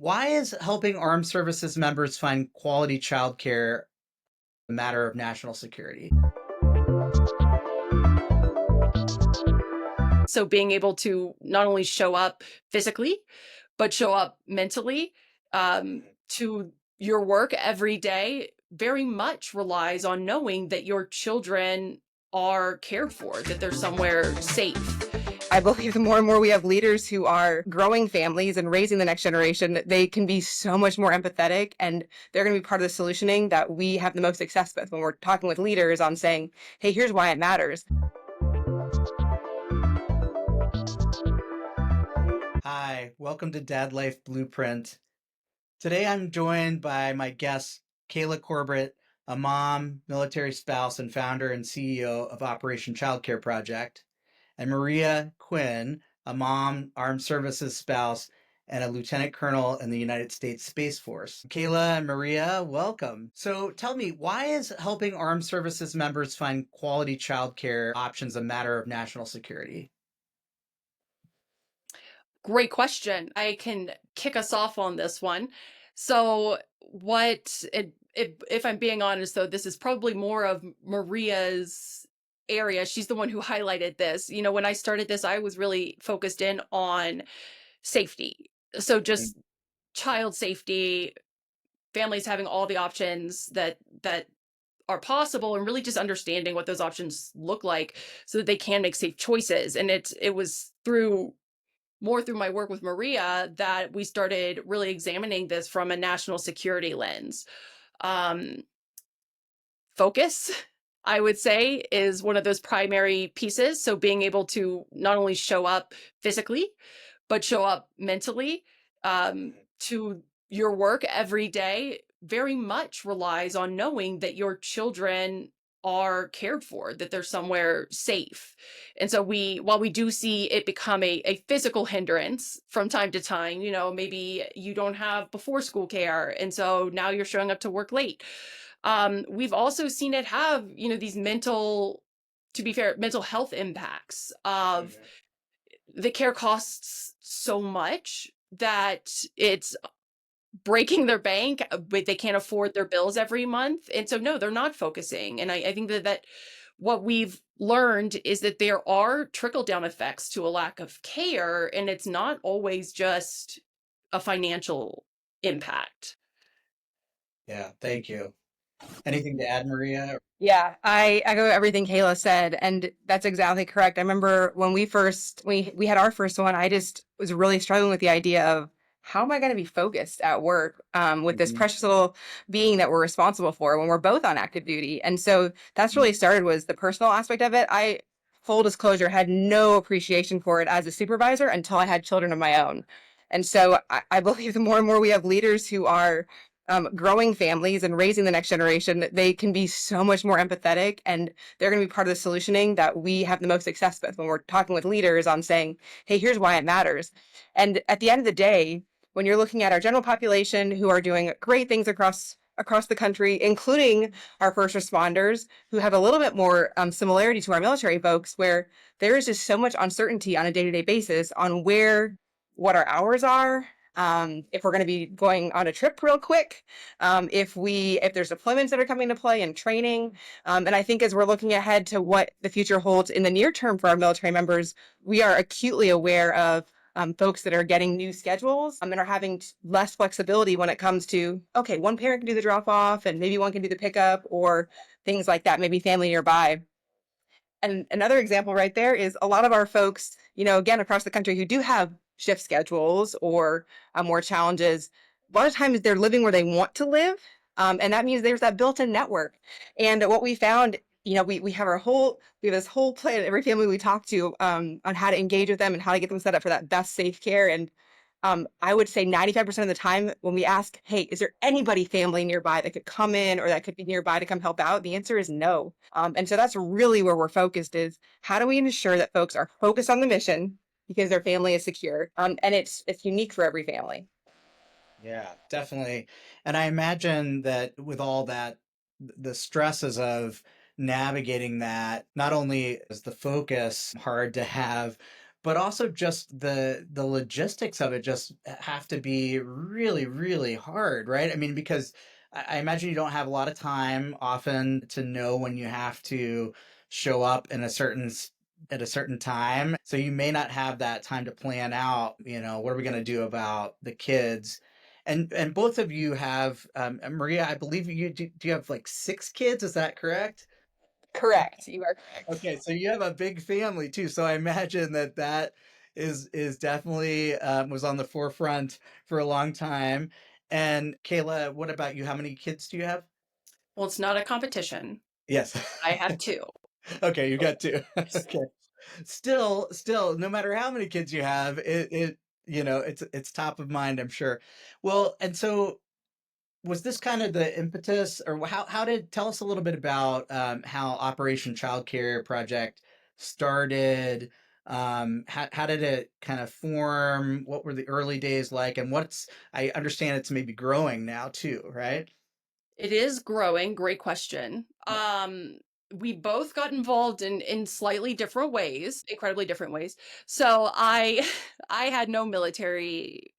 Why is helping armed services members find quality childcare a matter of national security? So being able to not only show up physically, but show up mentally to your work every day very much relies on knowing that your children are cared for, that they're somewhere safe. I believe the more and more we have leaders who are growing families and raising the next generation, they can be so much more empathetic and they're going to be part of the solutioning that we have the most success with when we're talking with leaders on saying, hey, here's why it matters. Hi, welcome to Dad Life Blueprint. Today I'm joined by my guest, Kayla Corbett, a mom, military spouse, and founder and CEO of Operation Childcare Project, and Maria Quinn, a mom, armed services spouse, and a lieutenant colonel in the United States Space Force. Kayla and Maria, welcome. So tell me, why is helping armed services members find quality childcare options a matter of national security? Great question. I can kick us off on this one. So, if I'm being honest, though, this is probably more of Maria's area. She's the one who highlighted this. When I started this, I was really focused in on safety. So, just child safety, families having all the options that are possible, and really just understanding what those options look like so that they can make safe choices. And it was through my work with Maria that we started really examining this from a national security lens. Um, Focus, I would say, is one of those primary pieces. So being able to not only show up physically, but show up mentally to your work every day very much relies on knowing that your children are cared for, that they're somewhere safe. And so while we do see it become a physical hindrance from time to time, maybe you don't have before school care. And so now you're showing up to work late. We've also seen it have, these to be fair, mental health impacts of the care costs so much that it's breaking their bank, but they can't afford their bills every month. And so, no, they're not focusing. And I think that what we've learned is that there are trickle down effects to a lack of care, and it's not always just a financial impact. Yeah, thank you. Anything to add, Maria? Yeah, I echo everything Kayla said, and that's exactly correct. I remember when we had our first one, I just was really struggling with the idea of how am I going to be focused at work with this Mhm. precious little being that we're responsible for when we're both on active duty. And so that's really started was the personal aspect of it. I full disclosure had no appreciation for it as a supervisor until I had children of my own. And so I believe the more and more we have leaders who are growing families and raising the next generation, they can be so much more empathetic and they're going to be part of the solutioning that we have the most success with when we're talking with leaders on saying, hey, here's why it matters. And at the end of the day, when you're looking at our general population who are doing great things across the country, including our first responders who have a little bit more similarity to our military folks, where there is just so much uncertainty on a day-to-day basis on what our hours are, if we're going to be going on a trip real quick, if there's deployments that are coming to play and training. And I think as we're looking ahead to what the future holds in the near term for our military members, we are acutely aware of folks that are getting new schedules and are having less flexibility when it comes to, okay, one parent can do the drop off and maybe one can do the pickup or things like that, maybe family nearby. And another example right there is a lot of our folks, again, across the country who do have shift schedules or more challenges, a lot of times they're living where they want to live. And that means there's that built-in network. And what we found, we have this whole plan, every family we talk to on how to engage with them and how to get them set up for that best safe care. And I would say 95% of the time when we ask, hey, is there anybody family nearby that could come in or that could be nearby to come help out? The answer is no. And so that's really where we're focused is how do we ensure that folks are focused on the mission because their family is secure? And it's unique for every family. Yeah, definitely. And I imagine that with all that, the stresses of navigating that, not only is the focus hard to have, but also just the logistics of it just have to be really, really hard, right? I mean, because I imagine you don't have a lot of time often to know when you have to show up in a at a certain time. So you may not have that time to plan out, what are we going to do about the kids? And both of you have, Maria, I believe do you have like 6 kids? Is that correct? Correct. You are correct. Okay, so you have a big family too. So I imagine that is definitely was on the forefront for a long time. And Kayla, what about you? How many kids do you have? Well, it's not a competition. Yes. I have two. Okay, you got two. Okay. Still, no matter how many kids you have, it's top of mind, I'm sure. Well, and so was this kind of the impetus, or how did tell us a little bit about how Operation Childcare Project started? How did it kind of form? What were the early days like? And I understand it's maybe growing now too, right? It is growing. Great question. Yeah. We both got involved in slightly different ways, incredibly different ways. So I I had no military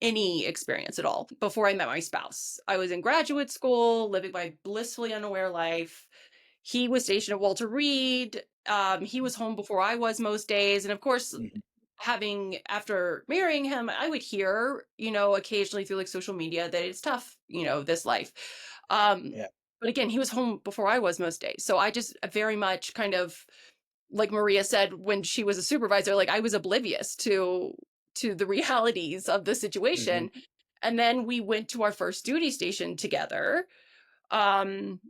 any experience at all before I met my spouse. I was in graduate school, living my blissfully unaware life. He was stationed at Walter Reed. He was home before I was most days. And of course, Mhm. having after marrying him, I would hear, occasionally through like social media that it's tough, this life. Um, Yeah. but again, he was home before I was most days. So I just very much kind of like Maria said when she was a supervisor, like I was oblivious to the realities of the Hmm. situation. And then we went to our first duty station together,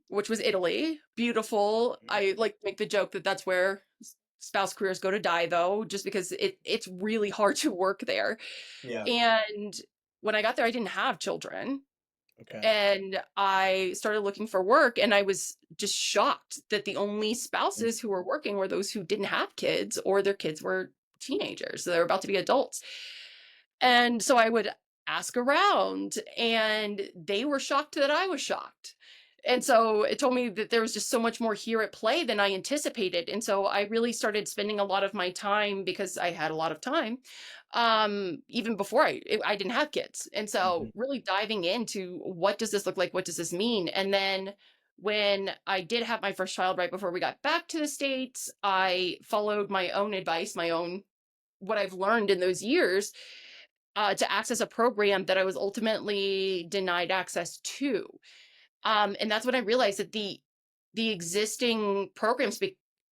which was Italy. Beautiful. I like make the joke that that's where spouse careers go to die though, just because it's really hard to work there. Yeah. And when I got there, I didn't have children. Okay. And I started looking for work, and I was just shocked that the only spouses who were working were those who didn't have kids or their kids were teenagers. So they were about to be adults. And so I would ask around, and they were shocked that I was shocked. And so it told me that there was just so much more here at play than I anticipated. And so I really started spending a lot of my time because I had a lot of time, even before I didn't have kids. And Hmm. so really diving into what does this look like? What does this mean? And then when I did have my first child right before we got back to the States, I followed my own advice, my own what I've learned in those years to access a program that I was ultimately denied access to. And that's when I realized that the existing programs,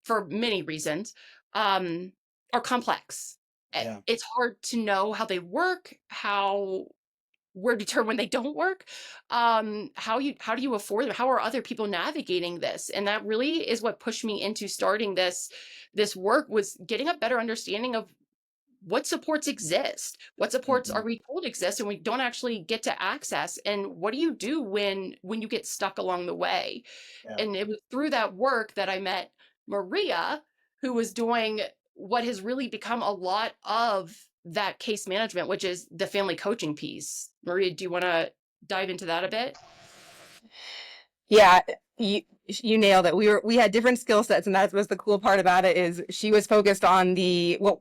for many reasons, are complex. Yeah. It's hard to know how they work, how where to turn when they don't work, how do you afford them? How are other people navigating this? And that really is what pushed me into starting this work, was getting a better understanding of what supports exist, what supports Hmm. are we told exist and we don't actually get to access, and what do you do when you get stuck along the way. Yeah. And it was through that work that I met Maria, who was doing what has really become a lot of that case management, which is the family coaching piece. Maria, do you want to dive into that a bit? Yeah, you nailed it. We had different skill sets, and that was the cool part about it. Is she was focused on the what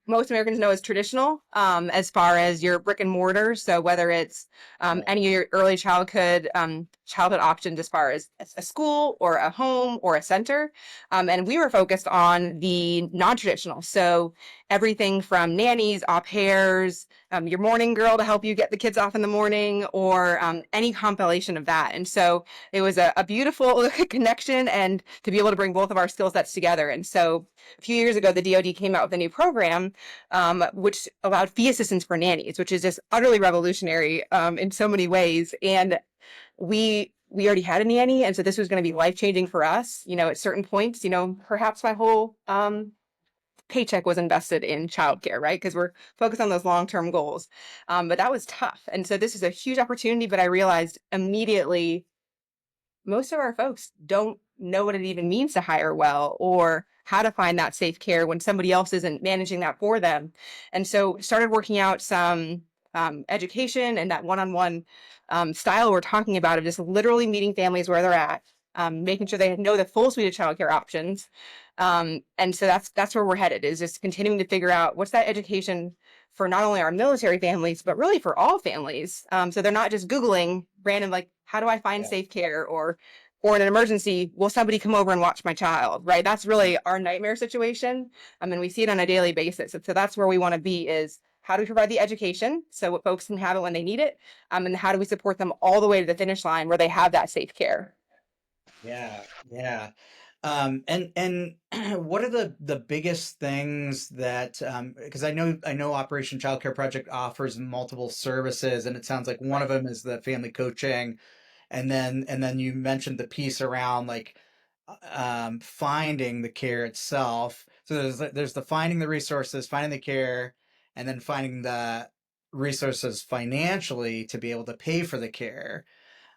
most Americans know as traditional, as far as your brick and mortar. So whether it's Yeah. any of your early childhood options, as far as a school or a home or a center, and we were focused on the non-traditional. So everything from nannies, au pairs, your morning girl to help you get the kids off in the morning, or any compilation of that. And so it was a beautiful connection, and to be able to bring both of our skill sets together. And so a few years ago, the DoD came out with a new program, which allowed fee assistance for nannies, which is just utterly revolutionary in so many ways. And we already had a nanny, and so this was going to be life changing for us. At certain points, perhaps my whole paycheck was invested in childcare, right? Because we're focused on those long-term goals. But that was tough. And so this is a huge opportunity, but I realized immediately most of our folks don't know what it even means to hire well, or how to find that safe care when somebody else isn't managing that for them. And so started working out some education and that one-on-one style we're talking about, of just literally meeting families where they're at, making sure they know the full suite of childcare options, And so that's where we're headed, is just continuing to figure out what's that education for not only our military families, but really for all families. So they're not just Googling random, like, how do I find Yeah. safe care, or in an emergency, will somebody come over and watch my child, right? That's really our nightmare situation. I mean, we see it on a daily basis. And so that's where we want to be, is how do we provide the education so folks can have it when they need it? And how do we support them all the way to the finish line where they have that safe care? Yeah, yeah. And what are the biggest things that because I know Operation Childcare Project offers multiple services, and it sounds like one of them is the family coaching, and then you mentioned the piece around like finding the care itself. So there's the finding the resources, finding the care, and then finding the resources financially to be able to pay for the care.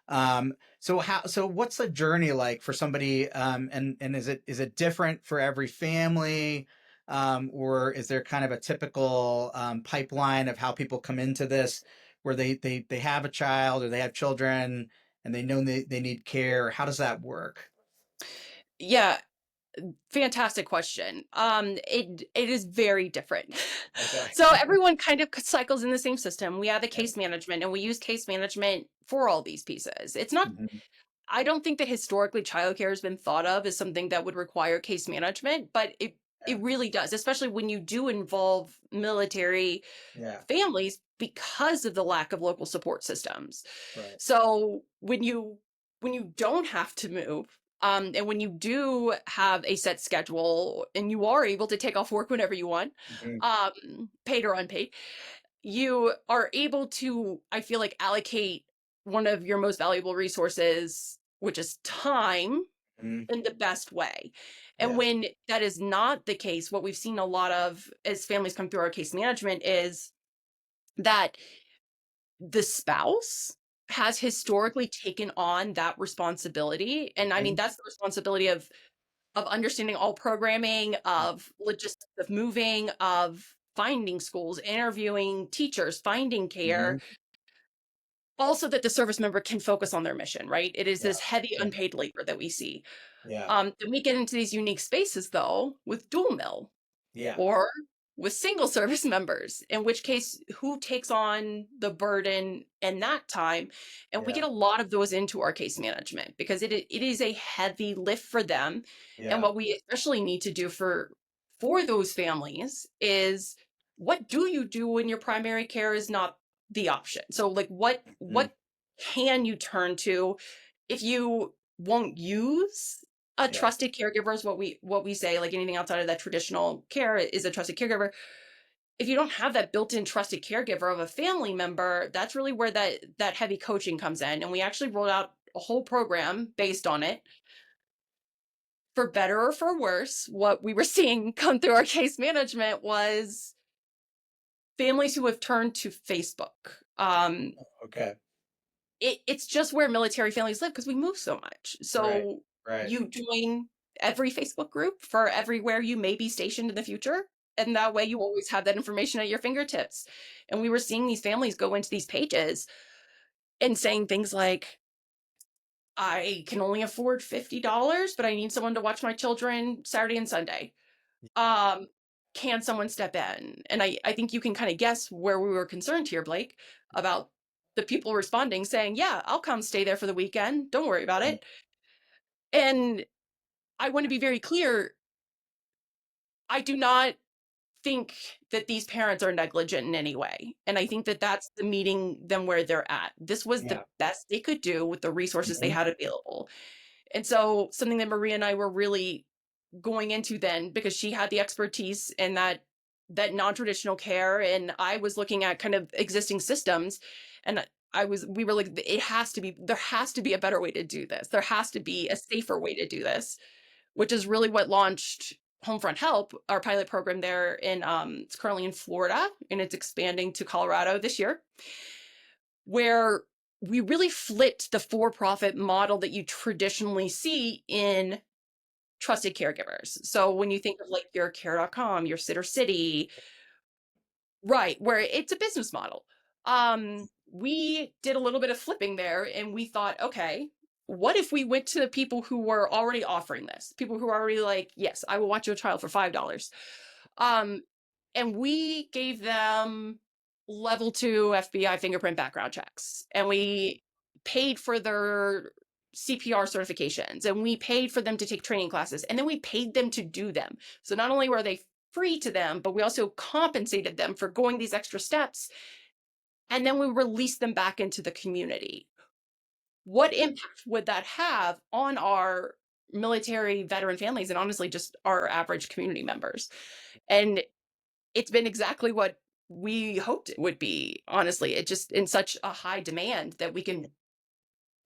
So what's the journey like for somebody, and is it different for every family, or is there kind of a typical pipeline of how people come into this, where they have a child or they have children and they know they need care? How does that work? Yeah, fantastic question. It is very different. Okay. So everyone kind of cycles in the same system. We have the Yeah. case management, and we use case management for all these pieces. It's not. Mhm. I don't think that historically childcare has been thought of as something that would require case management, but Yeah. it really does, especially when you do involve military Yeah. families because of the lack of local support systems. Right. So when you don't have to move, and when you do have a set schedule and you are able to take off work whenever you want, Mhm. paid or unpaid, you are able to, I feel like, allocate one of your most valuable resources, which is time, Mhm. in the best way. And Yeah. when that is not the case, what we've seen a lot of as families come through our case management is that the spouse has historically taken on that responsibility. And I mean, Okay. that's the responsibility of understanding all programming, of logistics of moving, of finding schools, interviewing teachers, finding care, Mhm. also that the service member can focus on their mission, right? It is Yeah. this heavy Yeah. unpaid labor that we see. Yeah. Then we get into these unique spaces though with dual mill, Yeah. or with single service members, in which case who takes on the burden and that time. And we Yeah. get a lot of those into our case management because it is a heavy lift for them. And Yeah. what we especially need to do for those families is, what do you do when your primary care is not the option? So like Mhm. what can you turn to if you won't use a Yeah. trusted caregiver? Is what we say, like anything outside of that traditional care is a trusted caregiver. If you don't have that built-in trusted caregiver of a family member, that's really where that heavy coaching comes in. And we actually rolled out a whole program based on it. For better or for worse, what we were seeing come through our case management was families who have turned to Facebook. Okay. It's just where military families live because we move so much. Right. So Right. you join every Facebook group for everywhere you may be stationed in the future. And that way you always have that information at your fingertips. And we were seeing these families go into these pages and saying things like, I can only afford $50, but I need someone to watch my children Saturday and Sunday. Um, can someone step in? And I think you can kind of guess where we were concerned here, Blake, about the people responding saying, yeah, I'll come stay there for the weekend. Don't worry about Mhm. it. And I want to be very clear. I do not think that these parents are negligent in any way. And I think that that's the meeting them where they're at. This was the Yeah. best they could do with the resources they Mhm. had available. And so something that Maria and I were really going into then, because she had the expertise in that non-traditional care, and I was looking at kind of existing systems, and we were like, there has to be a better way to do this. There has to be a safer way to do this, which is really what launched Homefront Help, our pilot program there in it's currently in Florida and it's expanding to Colorado this year, where we really flipped the for-profit model that you traditionally see in trusted caregivers. So when you think of like your care.com, your Sitter City, right, where it's a business model. We did a little bit of flipping there and we thought, okay, what if we went to the people who were already offering this, people who are already like, yes, I will watch your child for $5. Um, and we gave them level 2 FBI fingerprint background checks, and we paid for their CPR certifications, and we paid for them to take training classes, and then we paid them to do them. So not only were they free to them, but we also compensated them for going these extra steps, and then we released them back into the community. What impact would that have on our military veteran families and honestly just our average community members? And it's been exactly what we hoped it would be. Honestly, it just in such a high demand that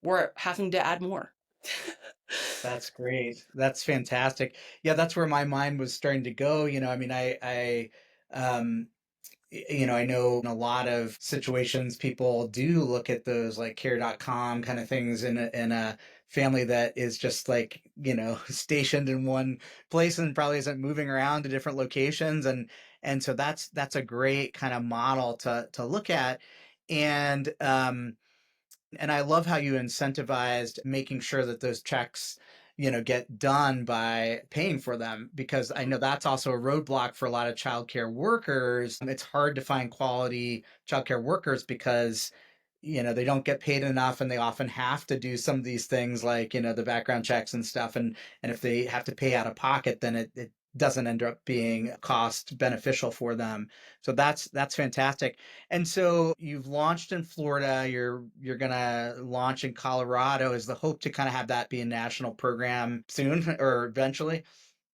we're having to add more. That's great. That's fantastic. Yeah, that's where my mind was starting to go. I mean, um, I know in a lot of situations people do look at those like care.com kind of things in a family that is just like, stationed in one place and probably isn't moving around to different locations. And so that's a great kind of model to look at. And, and I love how you incentivized making sure that those checks, get done by paying for them, because I know that's also a roadblock for a lot of childcare workers. It's hard to find quality childcare workers because, they don't get paid enough and they often have to do some of these things like, the background checks and stuff. And if they have to pay out of pocket, then it doesn't end up being cost beneficial for them. So that's fantastic. And so you've launched in Florida, you're gonna launch in Colorado. Is the hope to kind of have that be a national program soon or eventually?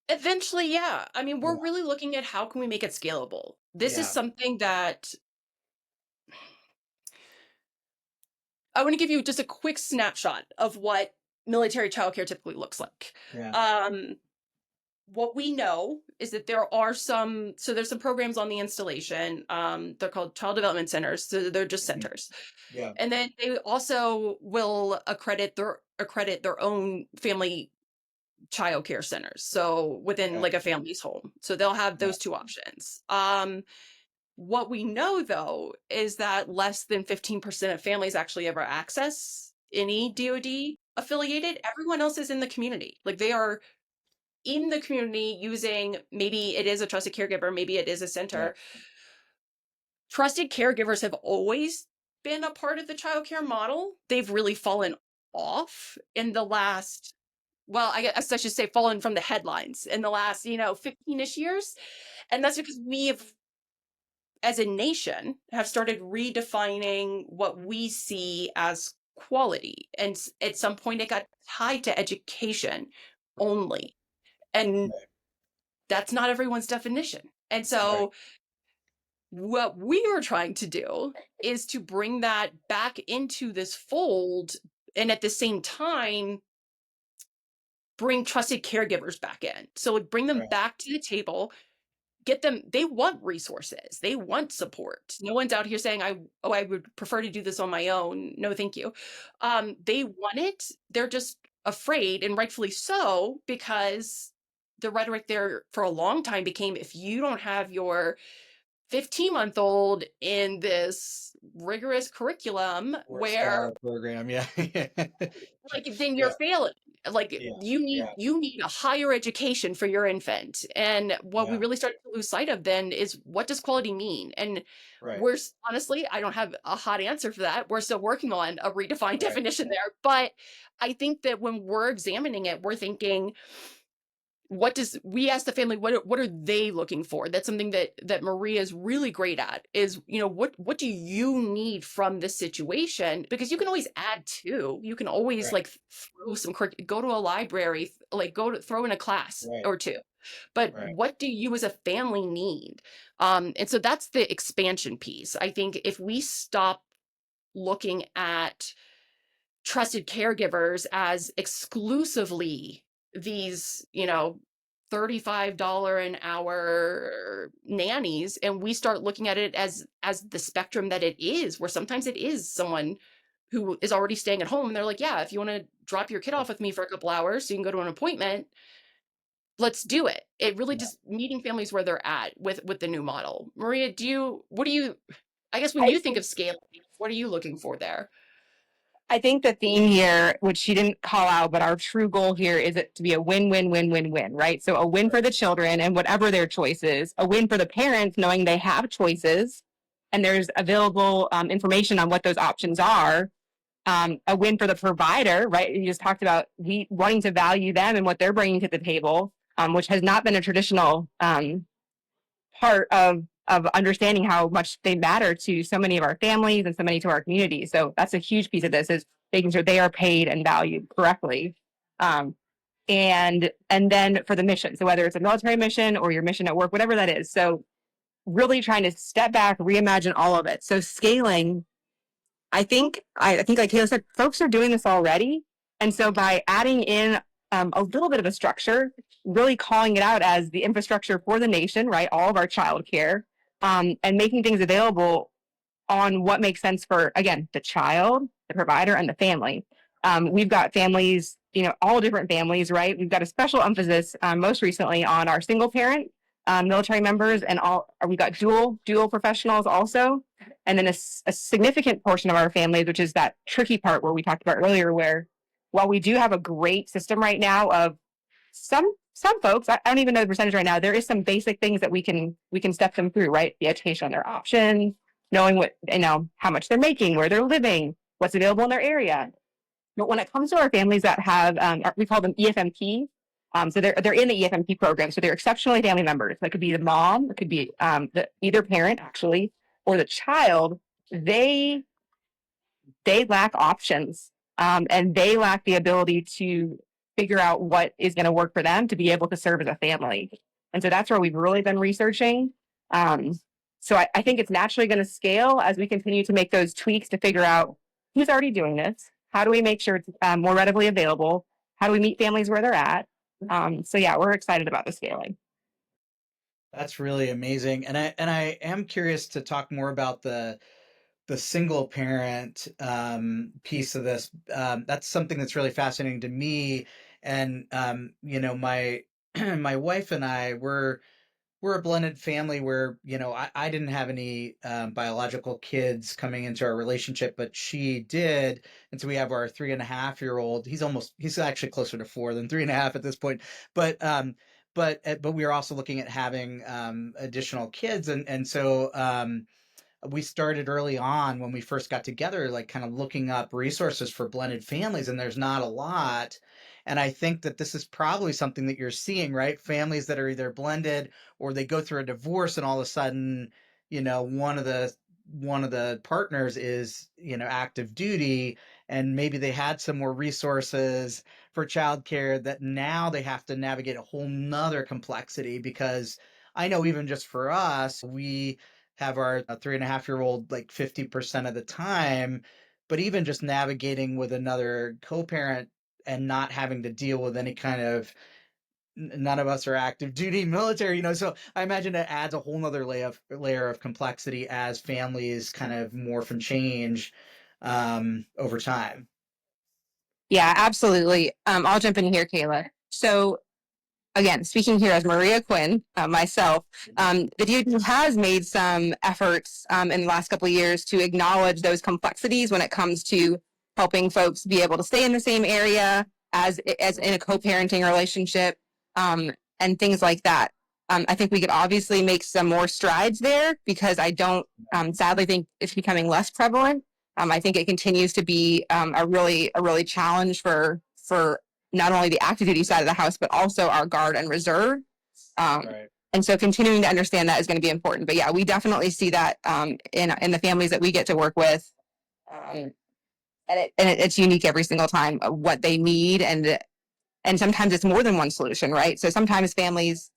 Eventually, yeah. I mean, Yeah. we're really looking at how can we make it scalable. This is Yeah. something that I want to give you just a quick snapshot of what military childcare typically looks like. Yeah. Um, what we know is that there's some programs on the installation. They're called child development centers. So they're just Mhm. centers. Yeah. And then they also will accredit their own family childcare centers. So within Okay. like a family's home. So they'll have Yeah. those two options. What we know though is that less than 15% of families actually ever access any DoD affiliated. Everyone else is in the community. Like they are in the community using, maybe it is a trusted caregiver, maybe it is a Yeah. center. Trusted caregivers have always been a part of the childcare model. They've really fallen off in the last, well, I guess I should say fallen from the headlines in the last, 15-ish years. And that's because we have, as a nation, have started redefining what we see as quality. And at some point it got tied to education only. And Right. that's not everyone's definition. And Right. so what we were trying to do is to bring that back into this fold, and at the same time bring trusted caregivers back in. So like bring them Right. back to the table, get them, they want resources, they want support. No one's out here saying I would prefer to do this on my own. No, thank you. They want it. They're just afraid, and rightfully so, because the rhetoric there for a long time became, if you don't have your 15-month-old in this rigorous curriculum Or where, style program. Yeah. like, then you're Yeah. failing. Like Yeah. you Yeah. need a higher education for your infant. And what we Yeah. really started to lose sight of then is, what does quality mean? And Right. honestly, I don't have a hot answer for that. We're still working on a redefined Right. definition there. But I think that when we're examining it, we're thinking, we ask the family, what are they looking for? That's something that Maria is really great at, is, what do you need from this situation? Because you can always add to, you can always Right. like throw go to a library, like throw in a class Right. or two. But Right. what do you as a family need? And so that's the expansion piece. I think if we stop looking at trusted caregivers as exclusively these, $35 an hour nannies, and we start looking at it as the spectrum that it is, where sometimes it is someone who is already staying at home and they're like, yeah, if you want to drop your kid off with me for a couple hours so you can go to an appointment, let's do it. It really Yeah. just meeting families where they're at with the new model. Maria, I guess when I you think of scaling, what are you looking for there? I think the theme here, which she didn't call out, but our true goal here is it to be a win-win-win-win-win, right? So a win for the children and whatever their choice is, a win for the parents knowing they have choices and there's available information on what those options are. A win for the provider, right? You just talked about wanting to value them and what they're bringing to the table, which has not been a traditional part of understanding how much they matter to so many of our families and so many to our communities. So that's a huge piece of this, is making sure they are paid and valued correctly. And then for the mission, so whether it's a military mission or your mission at work, whatever that is. So really trying to step back, reimagine all of it. So scaling, I think like Kayla said, folks are doing this already. And so by adding in a little bit of a structure, really calling it out as the infrastructure for the nation, right? All of our childcare, and making things available on what makes sense for, again, the child, the provider, and the family. We've got families, all different families, right? We've got a special emphasis most recently on our single parent military members, and we've got dual professionals also. And then a significant portion of our families, which is that tricky part where we talked about earlier, where while we do have a great system right now of some folks, I don't even know the percentage right now, there is some basic things that we can step them through, right? The education on their options, knowing what, how much they're making, where they're living, what's available in their area. But when it comes to our families that have, we call them EFMP. So they're in the EFMP program. So they're exceptionally family members. That could be the mom, it could be either parent actually, or the child. They lack options, and they lack the ability to figure out what is going to work for them to be able to serve as a family. And so that's where we've really been researching. So I think it's naturally going to scale as we continue to make those tweaks to figure out who's already doing this. How do we make sure it's more readily available? How do we meet families where they're at? So yeah, we're excited about the scaling. That's really amazing. And I am curious to talk more about the single parent piece of this. That's something that's really fascinating to me. And my my wife and I we're a blended family where I didn't have any biological kids coming into our relationship, but she did. And so we have our 3.5-year-old. He's actually closer to 4 than 3.5 at this point. But we are also looking at having additional kids, and so we started early on when we first got together, like kind of looking up resources for blended families, and there's not a lot. And I think that this is probably something that you're seeing, right? Families that are either blended or they go through a divorce, and all of a sudden, one of the partners is, active duty, and maybe they had some more resources for childcare that now they have to navigate a whole nother complexity. Because I know even just for us, we have our 3.5-year-old like 50% of the time, but even just navigating with another co-parent and not having to deal with any kind of, none of us are active duty military, so I imagine it adds a whole nother layer of complexity as families kind of morph and change over time. Yeah, absolutely. I'll jump in here, Kayla. So again, speaking here as Maria Quinn, myself, the DoD has made some efforts in the last couple of years to acknowledge those complexities when it comes to helping folks be able to stay in the same area as in a co-parenting relationship, and things like that. I think we could obviously make some more strides there, because I don't sadly think it's becoming less prevalent. I think it continues to be a really challenge for not only the active duty side of the house, but also our guard and reserve. Right. And so continuing to understand that is going to be important. But yeah, we definitely see that in the families that we get to work with. It's unique every single time what they need. And sometimes it's more than one solution, right? So sometimes families,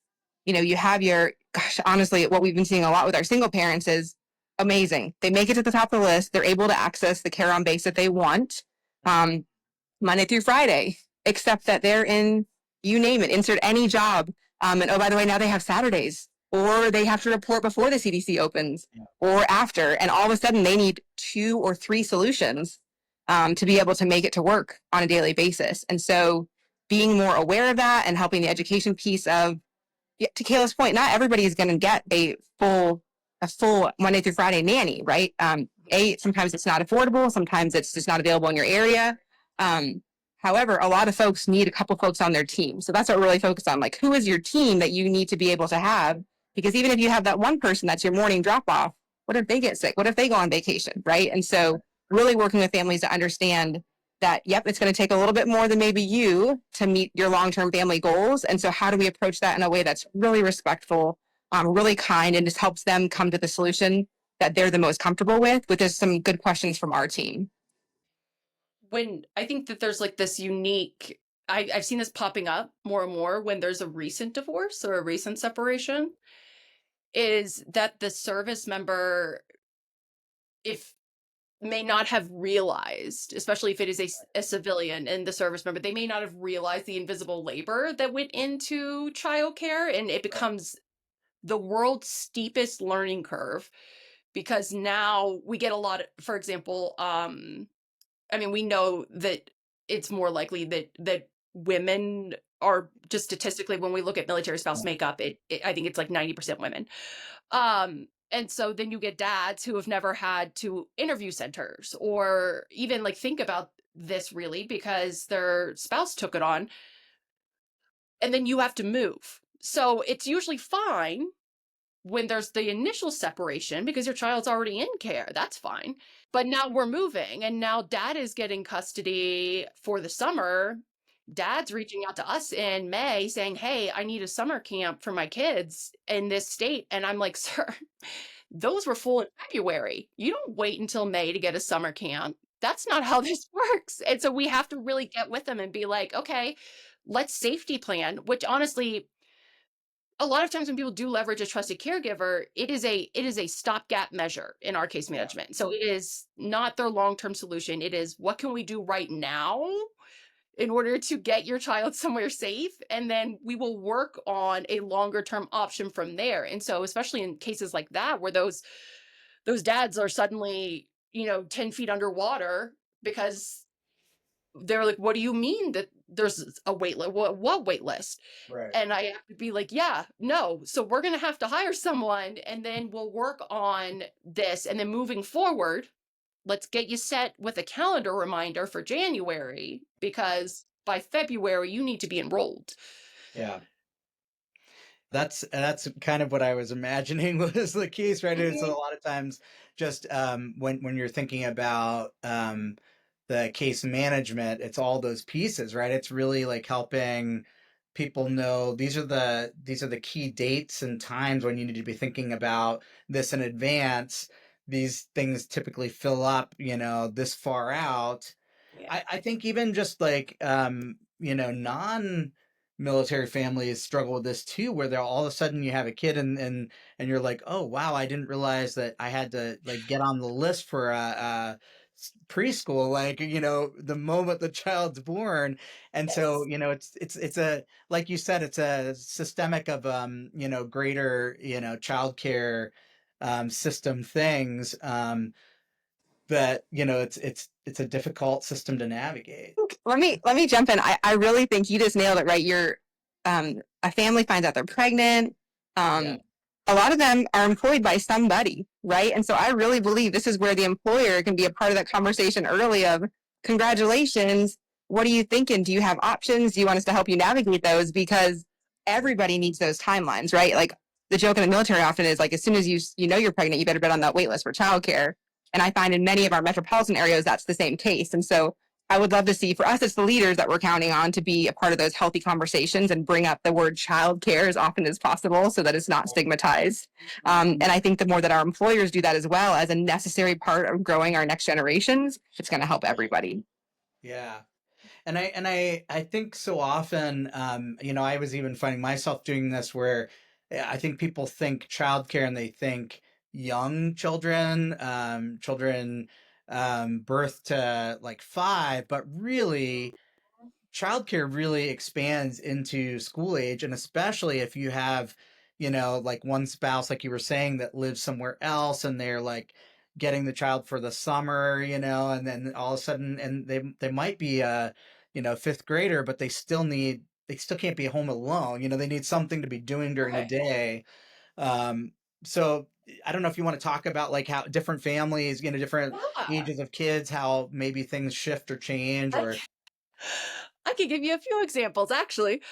you have honestly, what we've been seeing a lot with our single parents is amazing. They make it to the top of the list. They're able to access the care on base that they want. Monday through Friday, except that they're in, you name it, insert any job. And oh, by the way, now they have Saturdays, or they have to report before the CDC opens or after. And all of a sudden they need 2 or 3 solutions to be able to make it to work on a daily basis. And so being more aware of that and helping the education piece of, to Kayla's point, not everybody is going to get a full Monday through Friday nanny, right? Sometimes it's not affordable, sometimes it's just not available in your area. Um, However, a lot of folks need a couple folks on their team. So that's what we're really focused on. Like, who is your team that you need to be able to have? Because even if you have that one person that's your morning drop off, what if they get sick? What if they go on vacation? Right. And so, really working with families to understand that, yep, it's going to take a little bit more than maybe you to meet your long term family goals. And so, how do we approach that in a way that's really respectful, really kind, and just helps them come to the solution that they're the most comfortable with just some good questions from our team. When I think that there's like this unique, I've seen this popping up more and more when there's a recent divorce or a recent separation, is that the service member, if may not have realized, especially if it is a civilian and the service member, they may not have realized the invisible labor that went into childcare, and it becomes the world's steepest learning curve because now we get a lot of, for example, I mean, we know that it's more likely that women are just statistically, when we look at military spouse makeup, I think it's like 90% women. And so then you get dads who have never had to interview centers or even like think about this really because their spouse took it on, and then you have to move. So it's usually fine when there's the initial separation because your child's already in care. That's fine. But now we're moving and now dad is getting custody for the summer. Dad's reaching out to us in May saying, "Hey, I need a summer camp for my kids in this state." And I'm like, "Sir, those were full in February. You don't wait until May to get a summer camp. That's not how this works." And so we have to really get with them and be like, "Okay, let's safety plan," which honestly, a lot of times when people do leverage a trusted caregiver, it is a stopgap measure in our case management. So it is not their long-term solution. It is what can we do right now in order to get your child somewhere safe, and then we will work on a longer term option from there. And so especially in cases like that where those dads are suddenly 10 feet underwater because they're like, "What do you mean that there's a wait list? What wait list?" Right. And I have to be like, "Yeah, no. So we're going to have to hire someone and then we'll work on this. And then moving forward, let's get you set with a calendar reminder for January because by February you need to be enrolled." Yeah. That's kind of what I was imagining was the case, right? It's a Mhm. lot of times just when you're thinking about the case management, it's all those pieces, right? It's really like helping people know these are the key dates and times when you need to be thinking about this in advance. These things typically fill up, this far out. Yeah. I think even just like non-military families struggle with this too, where they're all of a sudden you have a kid and you're like, oh wow, I didn't realize that I had to like get on the list for preschool, like the moment the child's born. And so Yes. it's a, like you said, it's a systemic of greater childcare system things, that it's a difficult system to navigate. Let me jump in. I really think you just nailed it right. A family finds out they're pregnant. Yeah. Um, a lot of them are employed by somebody, right? And so I really believe this is where the employer can be a part of that conversation early of congratulations. What are you thinking? Do you have options? Do you want us to help you navigate those? Because everybody needs those timelines, right? Like the joke in the military often is like as soon as you know you're pregnant, you better get on that wait list for childcare. And I find in many of our metropolitan areas that's the same case. And so I would love to see, for us, it's the leaders that we're counting on to be a part of those healthy conversations and bring up the word childcare as often as possible so that it's not stigmatized. And I think the more that our employers do that as well as a necessary part of growing our next generations, it's going to help everybody. Yeah. And I think so often, I was even finding myself doing this where I think people think childcare and they think young children, children birth to like 5, but really childcare really expands into school age, and especially if you have like one spouse, like you were saying, that lives somewhere else and they're like getting the child for the summer, and then all of a sudden, and they might be a fifth grader, but they still can't be home alone, they need something to be doing during the Right. day. so I don't know if you want to talk about like how different families, different Yeah. ages of kids, how maybe things shift or change I or I could give you a few examples actually.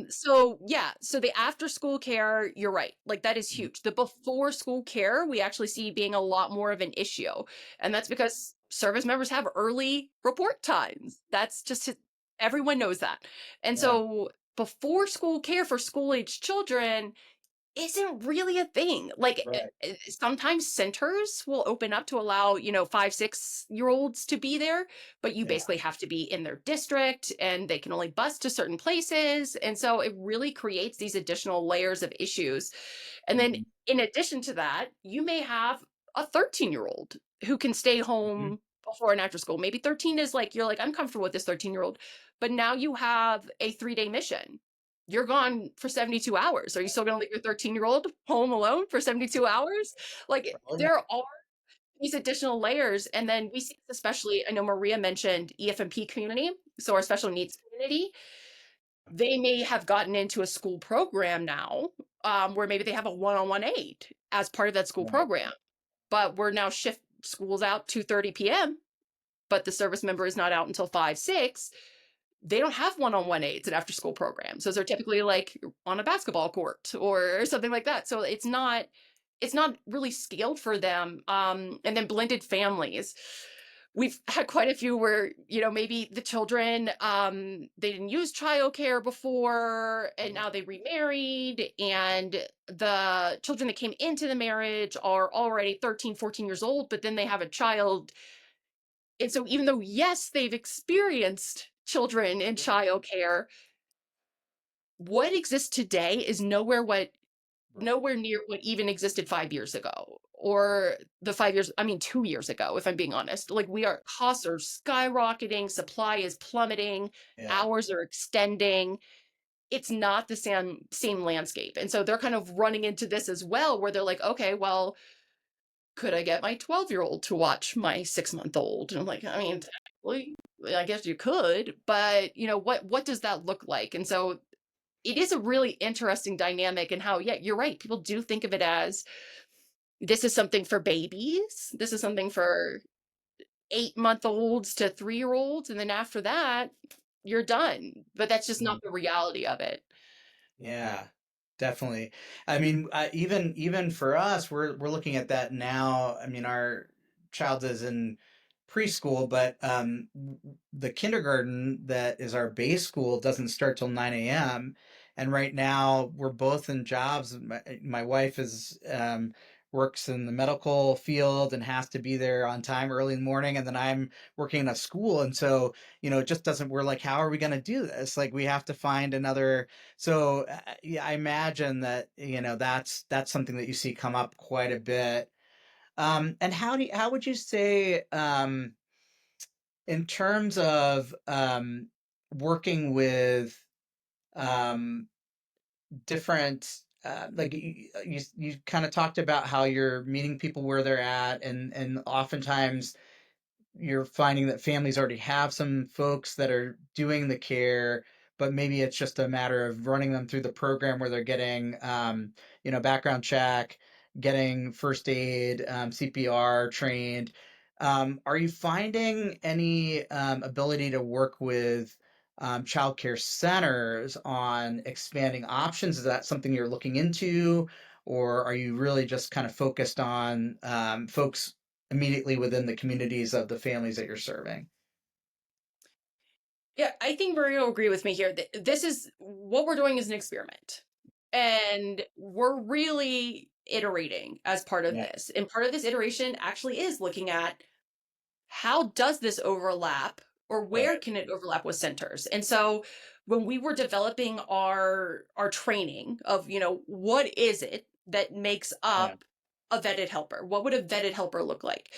So yeah, so the after school care, you're right. Like that is Mhm. huge. The before school care, we actually see being a lot more of an issue. And that's because service members have early report times. That's just everyone knows that. And Yeah. so before school care for school age children isn't really a thing. Like Right. sometimes centers will open up to allow, 5, 6 year olds to be there, but you Yeah. basically have to be in their district and they can only bus to certain places. And so it really creates these additional layers of issues. And then Mhm. in addition to that, you may have a 13-year-old who can stay Mhm. home before and after school. Maybe 13 is like, you're like, I'm comfortable with this 13-year-old, but now you have a 3-day mission. You're gone for 72 hours. Are you still going to leave your 13-year-old home alone for 72 hours? Like Probably not. there are these additional layers. And then we see this especially, I know Maria mentioned EFMP community, so our special needs community. They may have gotten into a school program now where maybe they have a one-on-one aide as part of that school Right. program, but we're now shift schools out 2:30 p.m., but the service member is not out until 5, 6. They don't have one-on-one aides at after school programs. Those are typically like on a basketball court or something like that. So it's not really scaled for them. And then blended families. We've had quite a few where, maybe the children, they didn't use childcare before and now they remarried and the children that came into the marriage are already 13, 14 years old, but then they have a child. And so even though, yes, they've experienced children in childcare, what exists today is Right. nowhere near what even existed 5 years ago or the 5 years, I mean 2 years ago, if I'm being honest. Like costs are skyrocketing, supply is plummeting, Yeah. hours are extending. It's not the same landscape. And so they're kind of running into this as well, where they're like, okay, well, could I get my 12-year-old to watch my 6-month-old? And I'm like, I mean, technically, I guess you could, but what does that look like? And so it is a really interesting dynamic and how, yeah, you're right. People do think of it as this is something for babies. This is something for 8-month-olds to 3-year-olds. And then after that, you're done. But that's just not Mhm. the reality of it. Yeah, definitely. I mean, even for us, we're looking at that now. I mean, our child is in preschool, but the kindergarten that is our base school doesn't start till 9 a.m. And right now, we're both in jobs. My wife is works in the medical field and has to be there on time early in the morning, and then I'm working in a school, and so it just doesn't. We're like, how are we going to do this? Like, we have to find another so yeah, I imagine that that's something that you see come up quite a bit. And how would you say in terms of working with um, different like you kind of talked about how you're meeting people where they're at and oftentimes you're finding that families already have some folks that are doing the care, but maybe it's just a matter of running them through the program where they're getting, background check, getting first aid, CPR trained. Are you finding any ability to work with childcare centers on expanding options? Is that something you're looking into? Or are you really just kind of focused on folks immediately within the communities of the families that you're serving? Yeah, I think Maria will agree with me here. This is what we're doing is an experiment. And we're really iterating as part of Yeah, this. And part of this iteration actually is looking at how does this overlap or where right. can it overlap with centers. And so when we were developing our training of, what is it that makes Yeah, up a vetted helper? What would a vetted helper look like?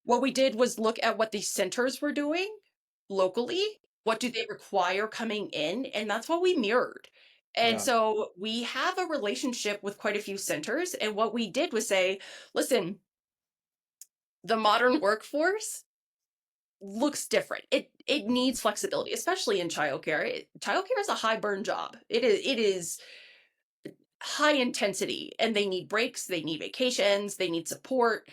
What we did was look at what these centers were doing locally. What do they require coming in? And that's what we mirrored. And yeah, so we have a relationship with quite a few centers. And what we did was say, listen, the modern workforce looks different. It needs flexibility, especially in childcare. Childcare is a high burn job. It is high intensity, and they need breaks, they need vacations, they need support.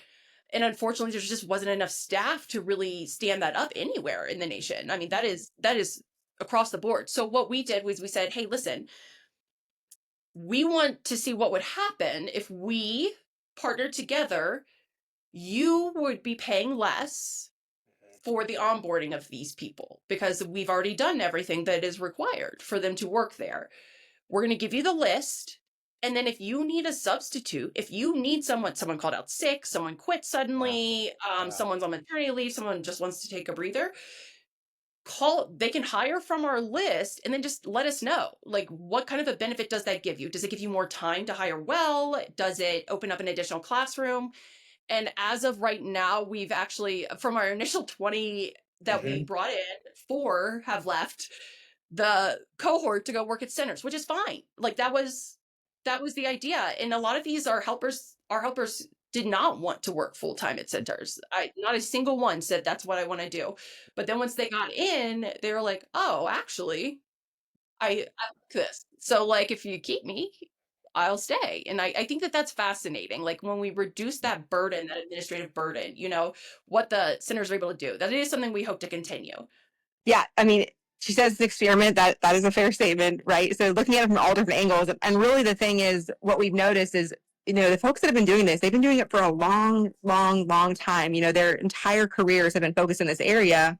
And unfortunately, there just wasn't enough staff to really stand that up anywhere in the nation. I mean, that is across the board. So what we did was we said, hey, listen, we want to see what would happen if we partnered together. You would be paying less for the onboarding of these people because we've already done everything that is required for them to work there. We're going to give you the list. And then if you need a substitute, if you need someone called out sick, someone quit Yeah. suddenly, Yeah. someone's on maternity leave, someone just wants to take a breather, they can hire from our list and then just let us know. Like, what kind of a benefit does that give you? Does it give you more time to hire well? Does it open up an additional classroom? And as of right now, we've actually, from our initial 20 that we Mhm. brought in, 4 have left the cohort to go work at centers, which is fine. Like, that was the idea. And a lot of these are helpers. Our helpers did not want to work full time at centers. Not a single one said that's what I want to do. But then once they got in, they were like, oh, actually, I like this. So, like, if you keep me, I'll stay. And I think that that's fascinating. Like, when we reduce that burden, that administrative burden, what the centers are able to do, that is something we hope to continue. Yeah, I mean, she says it's an experiment. That is a fair statement, right? So looking at it from all different angles, and really the thing is, what we've noticed is, the folks that have been doing this, they've been doing it for a long, long, long time. Their entire careers have been focused in this area.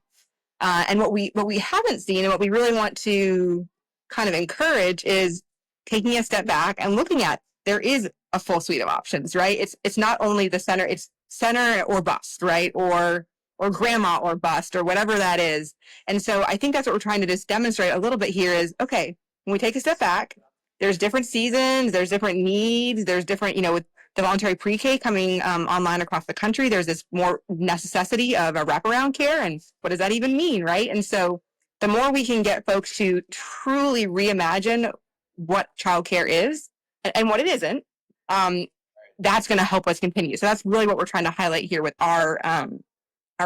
And what we haven't seen, and what we really want to kind of encourage, is taking a step back and looking at, there is a full suite of options, right? It's not only the center, it's center or bust, right? Or grandma or bust, or whatever that is. And so I think that's what we're trying to just demonstrate a little bit here is, okay, when we take a step back, there's different seasons, there's different needs, there's different, with the voluntary pre-K coming online across the country, there's this more necessity of a wraparound care. And what does that even mean, right? And so the more we can get folks to truly reimagine what childcare is and what it isn't, that's going to help us continue. So that's really what we're trying to highlight here with our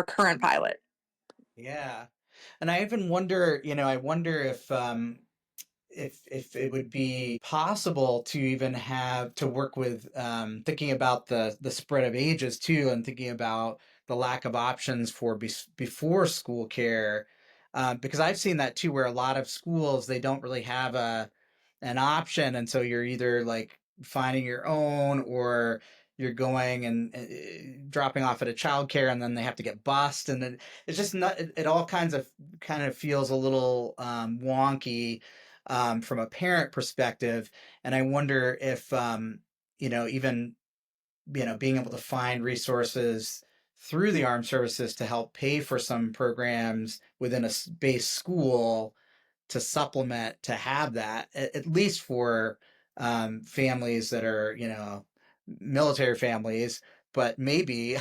current pilot. Yeah. And I even wonder, I wonder if it would be possible to even have to work with thinking about the spread of ages too, and thinking about the lack of options for before school care, because I've seen that too, where a lot of schools, they don't really have an option, and so you're either like finding your own, or you're going and dropping off at a childcare, and then they have to get bused, and then it's just not. It all kind of feels a little wonky from a parent perspective, and I wonder if even being able to find resources through the armed services to help pay for some programs within a base school to supplement, to have that at least for families that are military families, but maybe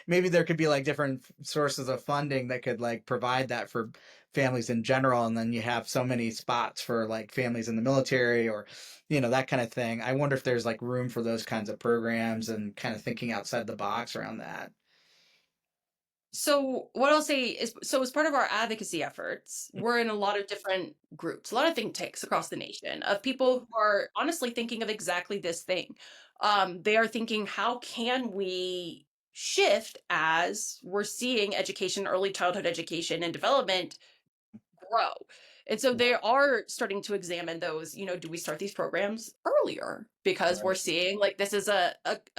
maybe there could be like different sources of funding that could like provide that for families in general, and then you have so many spots for like families in the military, or that kind of thing. I wonder if there's like room for those kinds of programs, and kind of thinking outside the box around that. So what I'll say is, so as part of our advocacy efforts, we're in a lot of different groups, a lot of think tanks across the nation of people who are honestly thinking of exactly this thing. They are thinking, how can we shift as we're seeing education, early childhood education and development grow? And so they are starting to examine those, do we start these programs earlier? Because we're Right. seeing like this is a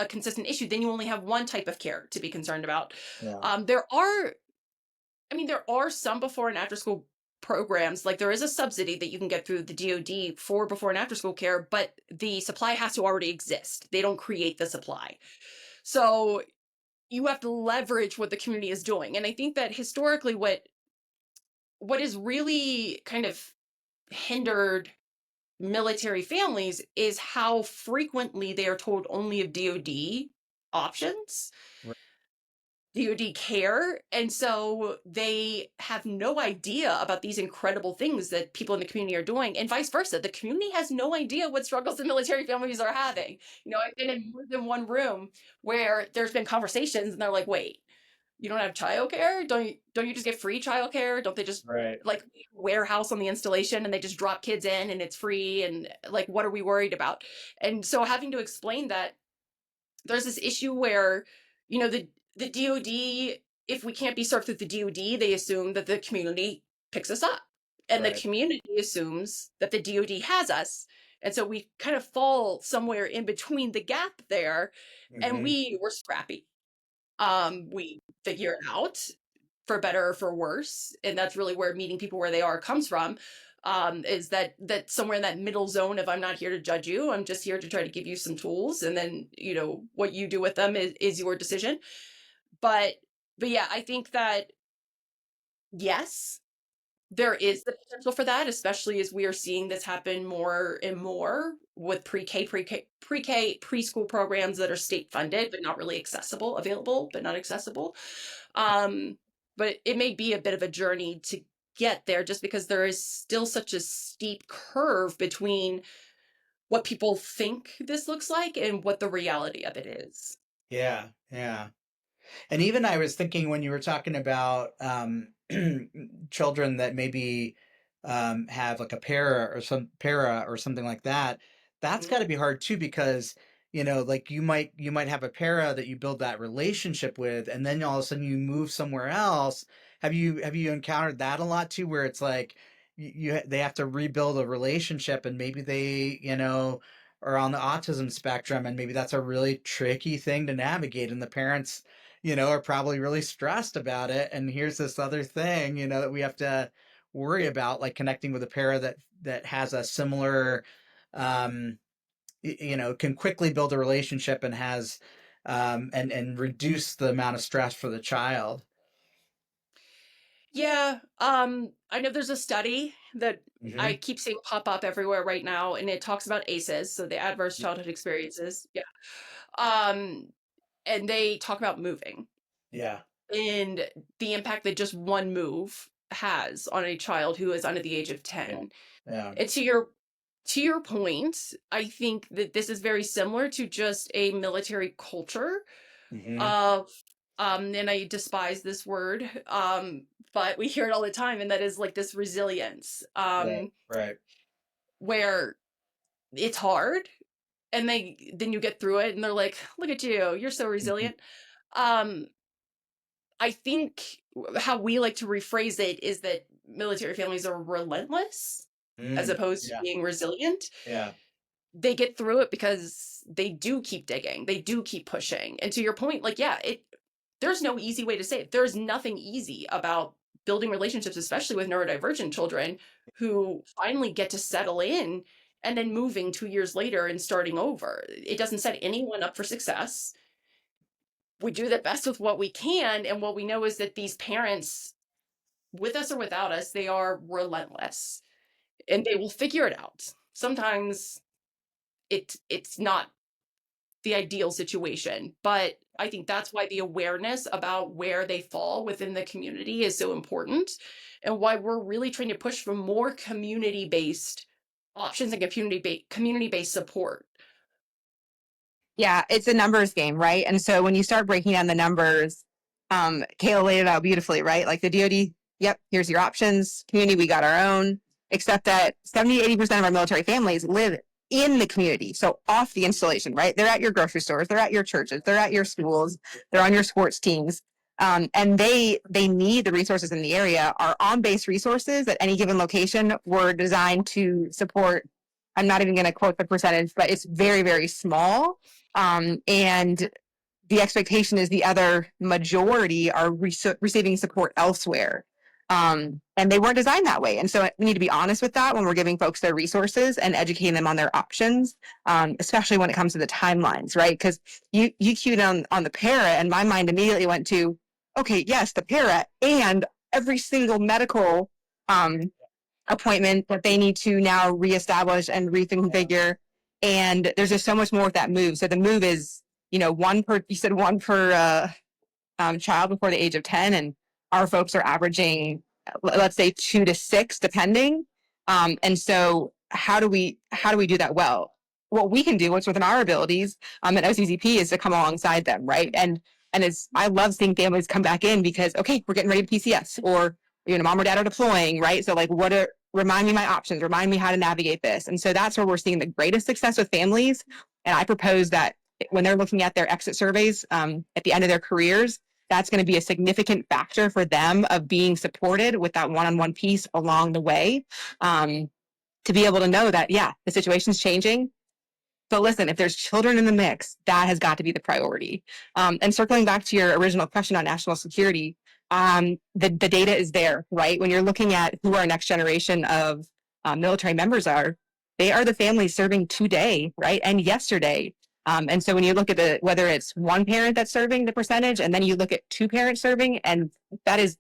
consistent issue. Then you only have one type of care to be concerned about. Yeah. There are some before and after school programs. Like, there is a subsidy that you can get through the DoD for before and after school care, but the supply has to already exist. They don't create the supply. So you have to leverage what the community is doing. And I think that historically what is really kind of hindered military families is how frequently they are told only of DoD options, Right. DoD care. And so they have no idea about these incredible things that people in the community are doing, and vice versa. The community has no idea what struggles the military families are having. I've been in more than one room where there's been conversations and they're like, wait, You don't have childcare? Don't you just get free childcare? Don't they just Right. like warehouse on the installation and they just drop kids in and it's free? And like, what are we worried about? And so having to explain that there's this issue where, the DoD, if we can't be served through the DoD, they assume that the community picks us up. And the Right. community assumes that the DoD has us. And so we kind of fall somewhere in between the gap there. And Hmm. we were scrappy. We figure it out for better or for worse. And that's really where meeting people where they are comes from. Is that somewhere in that middle zone of I'm not here to judge you. I'm just here to try to give you some tools. And then, what you do with them is your decision. But but yeah, I think that yes, there is the potential for that, especially as we are seeing this happen more and more with pre-K, preschool programs that are state funded, but not really accessible, available, but not accessible. Um, but it may be a bit of a journey to get there just because there is still such a steep curve between what people think this looks like and what the reality of it is. Yeah. Yeah. And even I was thinking when you were talking about children that maybe have like a para or something like that, that's got Mhm. to be hard too because like you might have a para that you build that relationship with, and then all of a sudden you move somewhere else. Have you encountered that a lot too, where it's like they have to rebuild a relationship, and maybe they are on the autism spectrum, and maybe that's a really tricky thing to navigate, and the parents are probably really stressed about it. And here's this other thing, that we have to worry about, like connecting with a pair that has a similar, um, can quickly build a relationship and has, and reduce the amount of stress for the child. Yeah, I know there's a study that I Hmm. keep seeing pop up everywhere right now, and it talks about ACEs, so the adverse childhood experiences. Yeah. Um, and they talk about moving Yeah. and the impact that just one move has on a child who is under the age of Yeah. 10. Yeah. And to your point, I think that this is very similar to just a military culture Hmm. of and I despise this word, but we hear it all the time, and that is like this resilience, Right. Right. where it's hard and then you get through it and they're like, look at you, you're so Hmm. resilient. um I think how we like to rephrase it is that military families are relentless as Mm. opposed to Yeah. being resilient. Yeah. They get through it because they do keep digging, they do keep pushing. And to your point, like, yeah, there's no easy way to say it. There's nothing easy about building relationships, especially with neurodivergent children who finally get to settle in and then moving 2 years later and starting over. It doesn't set anyone up for success. We do the best with what we can. And what we know is that these parents, with us or without us, they are relentless and they will figure it out. Sometimes it's not the ideal situation. But I think that's why the awareness about where they fall within the community is so important and why we're really trying to push for more community-based options and community-based support. Yeah, it's a numbers game, right? And so when you start breaking down the numbers, Kayla laid it out beautifully, right? Like the DoD, yep, here's your options. Community, we got our own. Except that 70, 80% of our military families live in the community. So off the installation, right? They're at your grocery stores, they're at your churches, they're at your schools, they're on your sports teams. And they need the resources in the area. Our on-base resources at any given location were designed to support. I'm not even going to quote the percentage, but it's very, very small, and the expectation is the other majority are receiving support elsewhere. And they weren't designed that way. And so we need to be honest with that when we're giving folks their resources and educating them on their options, especially when it comes to the timelines, right? Because you cued on the para, and my mind immediately went to, okay, yes, the para and every single medical appointment that they need to now reestablish and reconfigure. And there's just so much more with that move. So the move is, you said one per child before the age of 10. And our folks are averaging, let's say 2 to 6, depending. And so how do we do that well? What we can do, what's within our abilities, at OCCP is to come alongside them, right? And And I love seeing families come back in because, okay, we're getting ready to PCS, or, mom or dad are deploying, right? So like, remind me my options, remind me how to navigate this. And so that's where we're seeing the greatest success with families. And I propose that when they're looking at their exit surveys at the end of their careers, that's going to be a significant factor for them of being supported with that one-on-one piece along the way, to be able to know that, yeah, the situation's changing. But listen, if there's children in the mix, that has got to be the priority. And circling back to your original question on national security, the data is there, right? When you're looking at who our next generation of military members are, they are the families serving today, right? And yesterday. And so when you look at whether it's one parent that's serving, the percentage, and then you look at two parents serving, and that is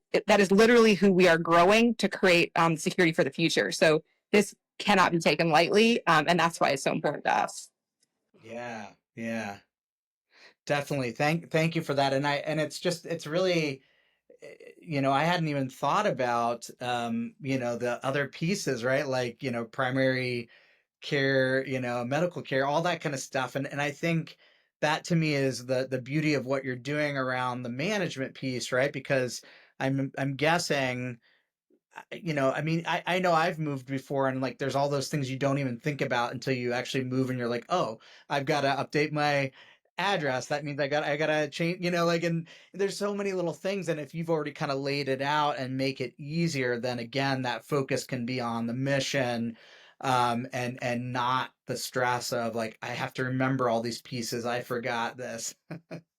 literally who we are growing to create security for the future. So this cannot be taken lightly, and that's why it's so important to us. Yeah, yeah, definitely. Thank you for that. And it's really, I hadn't even thought about, the other pieces, right? Like, primary care, medical care, all that kind of stuff. And I think that to me is the beauty of what you're doing around the management piece, right? Because I'm guessing, I mean, I know I've moved before, and like there's all those things you don't even think about until you actually move, and you're like, oh, I've got to update my address. That means I gotta change, like, and there's so many little things. And if you've already kind of laid it out and make it easier, then again, that focus can be on the mission, and not the stress of like, I have to remember all these pieces. I forgot this.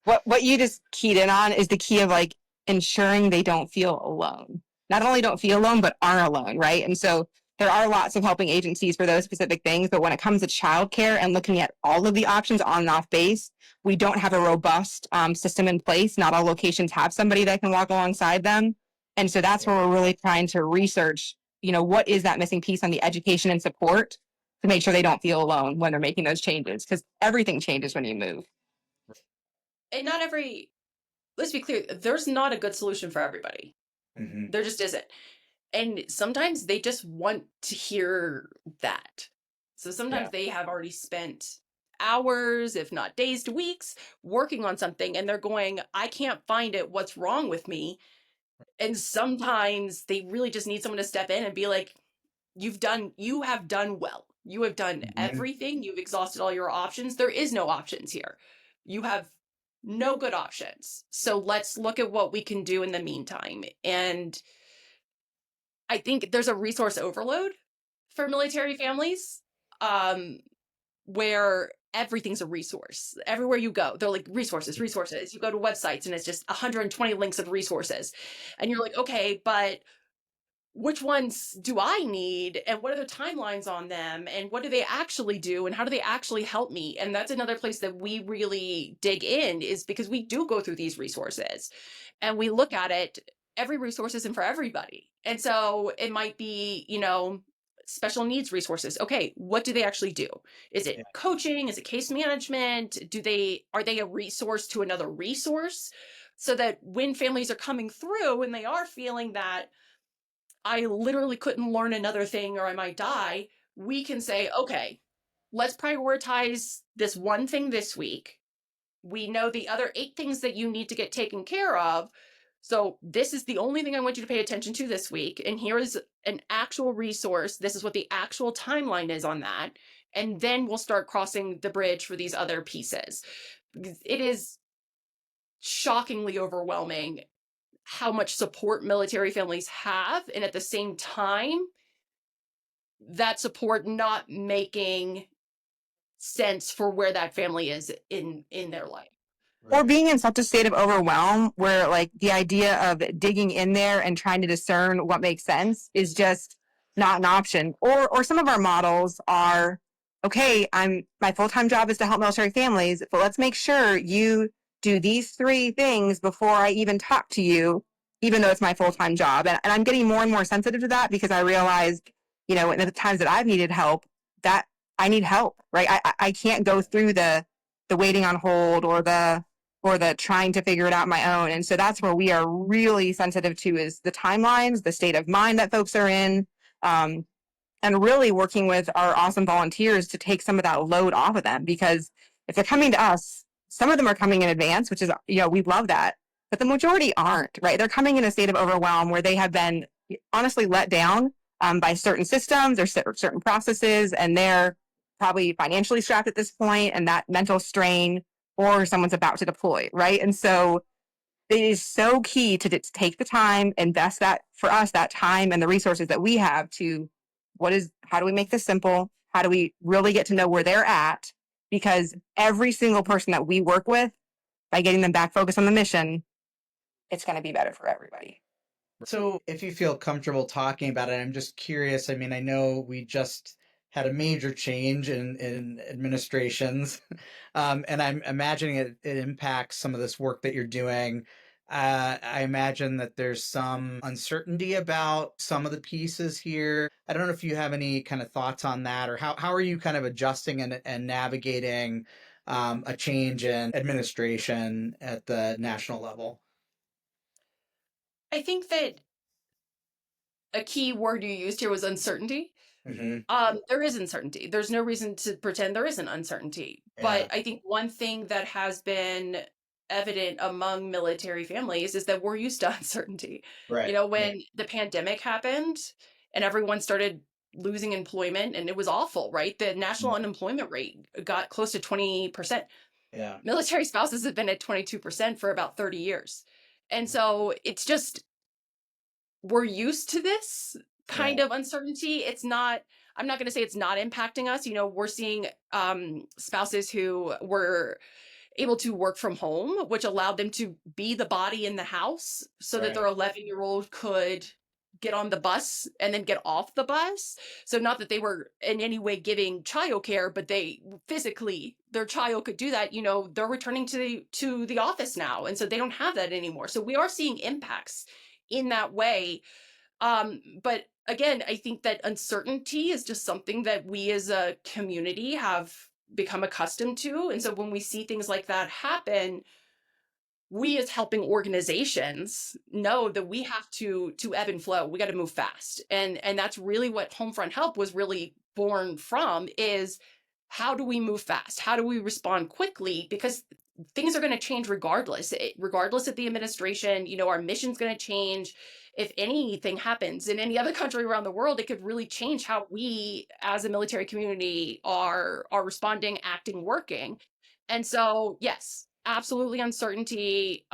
What you just keyed in on is the key of like ensuring they don't feel alone. Not only don't feel alone, but aren't alone, right? And so there are lots of helping agencies for those specific things, but when it comes to childcare and looking at all of the options on and off base, we don't have a robust system in place. Not all locations have somebody that can walk alongside them. And so that's where we're really trying to research, what is that missing piece on the education and support to make sure they don't feel alone when they're making those changes, because everything changes when you move. And not every, let's be clear, there's not a good solution for everybody. Mm-hmm. There just isn't. And sometimes they just want to hear that. So sometimes they have already spent hours, if not days to weeks, working on something, and they're going, I can't find it. What's wrong with me? And sometimes they really just need someone to step in and be like, you have done well. You have done everything. You've exhausted all your options. There is no options here. You have no good options. So let's look at what we can do in the meantime. And I think there's a resource overload for military families, where everything's a resource. Everywhere you go, they're like resources, resources. You go to websites and it's just 120 links of resources. And you're like, okay, but which ones do I need? And what are the timelines on them? And what do they actually do? And how do they actually help me? And that's another place that we really dig in, is because we do go through these resources and we look at it. Every resource isn't for everybody. And so it might be, special needs resources. Okay, what do they actually do? Is it coaching? Is it case management? Are they a resource to another resource? So that when families are coming through and they are feeling that I literally couldn't learn another thing or I might die, we can say, okay, let's prioritize this one thing this week. We know the other 8 things that you need to get taken care of. So this is the only thing I want you to pay attention to this week. And here is an actual resource. This is what the actual timeline is on that. And then we'll start crossing the bridge for these other pieces. It is shockingly overwhelming how much support military families have. And at the same time, that support not making sense for where that family is in their life. Or being in such a state of overwhelm where like the idea of digging in there and trying to discern what makes sense is just not an option. Or some of our models are, okay, my full-time job is to help military families, but let's make sure you do these 3 things before I even talk to you, even though it's my full-time job. And I'm getting more and more sensitive to that, because I realized, in the times that I've needed help, that I need help, right? I can't go through the waiting on hold or the trying to figure it out my own. And so that's where we are really sensitive to, is the timelines, the state of mind that folks are in, and really working with our awesome volunteers to take some of that load off of them. Because if they're coming to us, some of them are coming in advance, which is, we love that. But the majority aren't, right? They're coming in a state of overwhelm where they have been honestly let down by certain systems or certain processes, and they're probably financially strapped at this point, and that mental strain, or someone's about to deploy, right? And so it is so key to take the time, invest that for us, that time and the resources that we have to how do we make this simple? How do we really get to know where they're at? Because every single person that we work with, by getting them back focused on the mission, it's going to be better for everybody. So, if you feel comfortable talking about it, I'm just curious. I mean, I know we just had a major change in administrations, and I'm imagining it impacts some of this work that you're doing. I imagine that there's some uncertainty about some of the pieces here. I don't know if you have any kind of thoughts on that, or how are you kind of adjusting and navigating a change in administration at the national level? I think that a key word you used here was uncertainty. Hmm. There is uncertainty. There's no reason to pretend there isn't uncertainty. But Yeah. I think one thing that has been evident among military families is that we're used to uncertainty. Right. When the pandemic happened and everyone started losing employment, and it was awful, right? The national unemployment rate got close to 20%. Yeah. Military spouses have been at 22% for about 30 years. And so it's just, we're used to this kind Yeah. of uncertainty. I'm not going to say it's not impacting us. We're seeing spouses who were able to work from home, which allowed them to be the body in the house so that Right. their 11-year-old could get on the bus and then get off the bus. So not that they were in any way giving childcare, but they physically, their child could do that. They're returning to the office now, and so they don't have that anymore. So we are seeing impacts in that way. But again, I think that uncertainty is just something that we as a community have become accustomed to. And so when we see things like that happen, we as helping organizations know that we have to ebb and flow. We got to move fast. And that's really what Homefront Help was really born from, is how do we move fast? How do we respond quickly? Because things are going to change regardless. Regardless of the administration, our mission's going to change. If anything happens in any other country around the world, it could really change how we as a military community are responding, acting, working. And so, yes, absolutely uncertainty,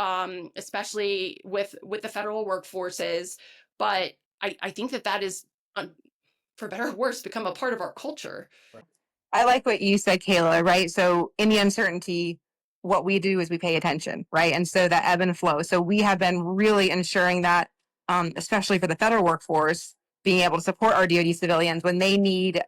especially with the federal workforces. But I think that is, for better or worse, become a part of our culture. I like what you said, Kayla, right? So in the uncertainty, what we do is we pay attention, right? And so that ebb and flow. So we have been really ensuring that, especially for the federal workforce, being able to support our DoD civilians when they need,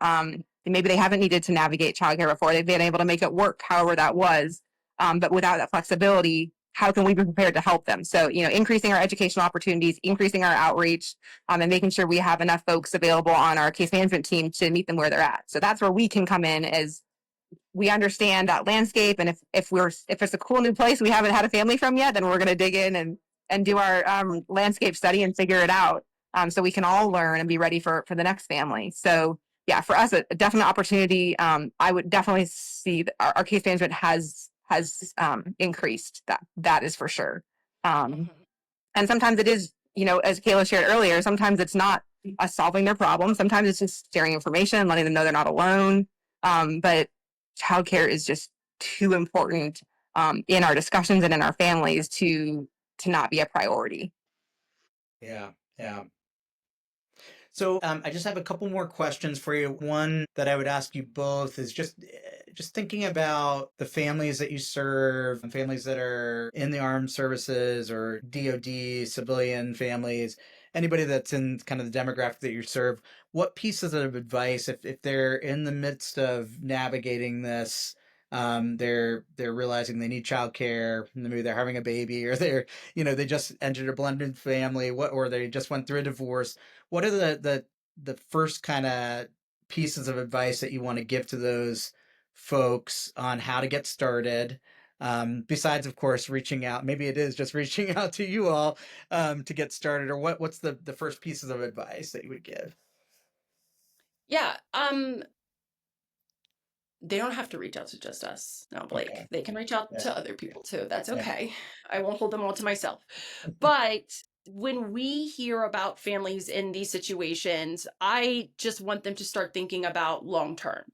maybe they haven't needed to navigate childcare before, they've been able to make it work however that was. But without that flexibility, how can we be prepared to help them? So, increasing our educational opportunities, increasing our outreach, and making sure we have enough folks available on our case management team to meet them where they're at. So that's where we can come in, as we understand that landscape. And if it's a cool new place we haven't had a family from yet, then we're going to dig in and do our landscape study and figure it out, so we can all learn and be ready for the next family. So yeah, for us, a definite opportunity. I would definitely see that our case management has increased. That is for sure. Um, Mhm. and sometimes it is, as Kayla shared earlier, sometimes it's not us solving their problem. Sometimes it's just sharing information, letting them know they're not alone. But childcare is just too important, in our discussions and in our families, to not be a priority. Yeah. Yeah. So I just have a couple more questions for you. One that I would ask you both is just thinking about the families that you serve, families that are in the armed services or DoD, civilian families, anybody that's in kind of the demographic that you serve. What pieces of advice, if they're in the midst of navigating this, they're realizing they need childcare, maybe they're having a baby, or they just entered a blended family, or they just went through a divorce. What are the first kind of pieces of advice that you want to give to those folks on how to get started? Besides, of course, reaching out. Maybe it is just reaching out to you all to get started, or what's the first pieces of advice that you would give? Yeah. they don't have to reach out to just us. No, Blake. Okay. They can reach out Yeah. to other people too. That's Yeah. okay. I won't hold them all to myself. But when we hear about families in these situations, I just want them to start thinking about long term.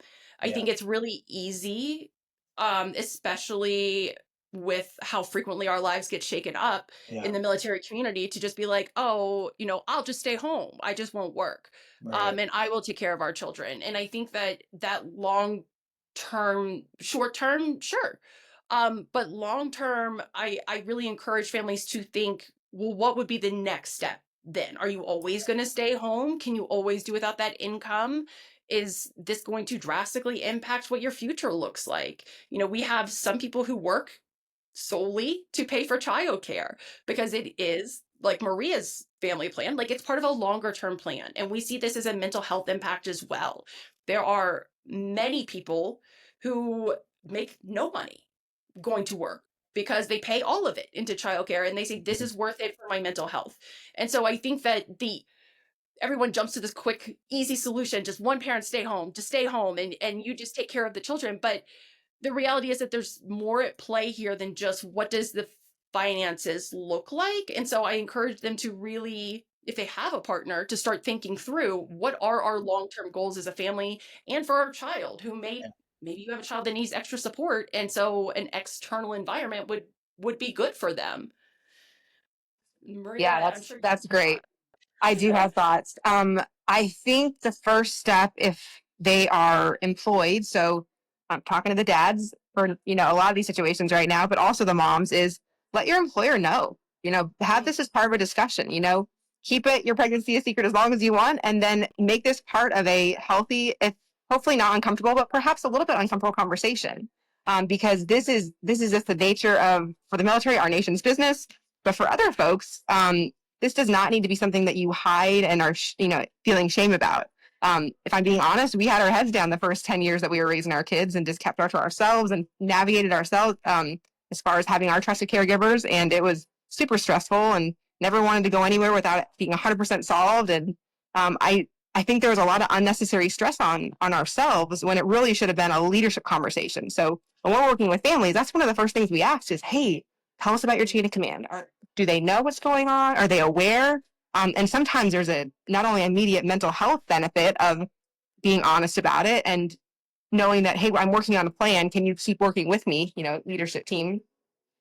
I Yeah. think it's really easy, especially with how frequently our lives get shaken up in Yeah. the military community, to just be like, oh, I'll just stay home. I just won't work. Right. And I will take care of our children. And I think that long term, short term, sure. But long term, I really encourage families to think, well, what would be the next step then? Are you always going to stay home? Can you always do without that income? Is this going to drastically impact what your future looks like? We have some people who work solely to pay for childcare because it is like Maria's family plan, like it's part of a longer term plan. And we see this as a mental health impact as well. There are many people who make no money going to work because they pay all of it into childcare and they say this Mhm. is worth it for my mental health. And so I think that the everyone jumps to this quick easy solution, just one parent stay home, just stay home and you just take care of the children. But the reality is that there's more at play here than just what does the finances look like. And so I encourage them to really, if they have a partner, to start thinking through what are our long-term goals as a family and for our child who Yeah. maybe you have a child that needs extra support. And so an external environment would be good for them. Yeah, Maria, I'm that's sure you that's have great. I do thoughts. have thoughts. I think the first step, if they are employed, so I'm talking to the dads for, a lot of these situations right now, but also the moms, is let your employer know, have Mhm. this as part of a discussion, keep your pregnancy a secret as long as you want, and then make this part of a healthy, if hopefully not uncomfortable, but perhaps a little bit uncomfortable conversation. Because this is just the nature of, for the military, our nation's business. But for other folks, this does not need to be something that you hide and are, feeling shame about. If I'm being honest, we had our heads down the first 10 years that we were raising our kids and just kept our to ourselves and navigated ourselves, as far as having our trusted caregivers. And it was super stressful and never wanted to go anywhere without it being 100% solved. And I think there was a lot of unnecessary stress on ourselves when it really should have been a leadership conversation. So when we're working with families, that's one of the first things we ask is, hey, tell us about your chain of command. Do they know what's going on? Are they aware? And sometimes there's a not only immediate mental health benefit of being honest about it and knowing that, hey, I'm working on a plan. Can you keep working with me? Leadership team.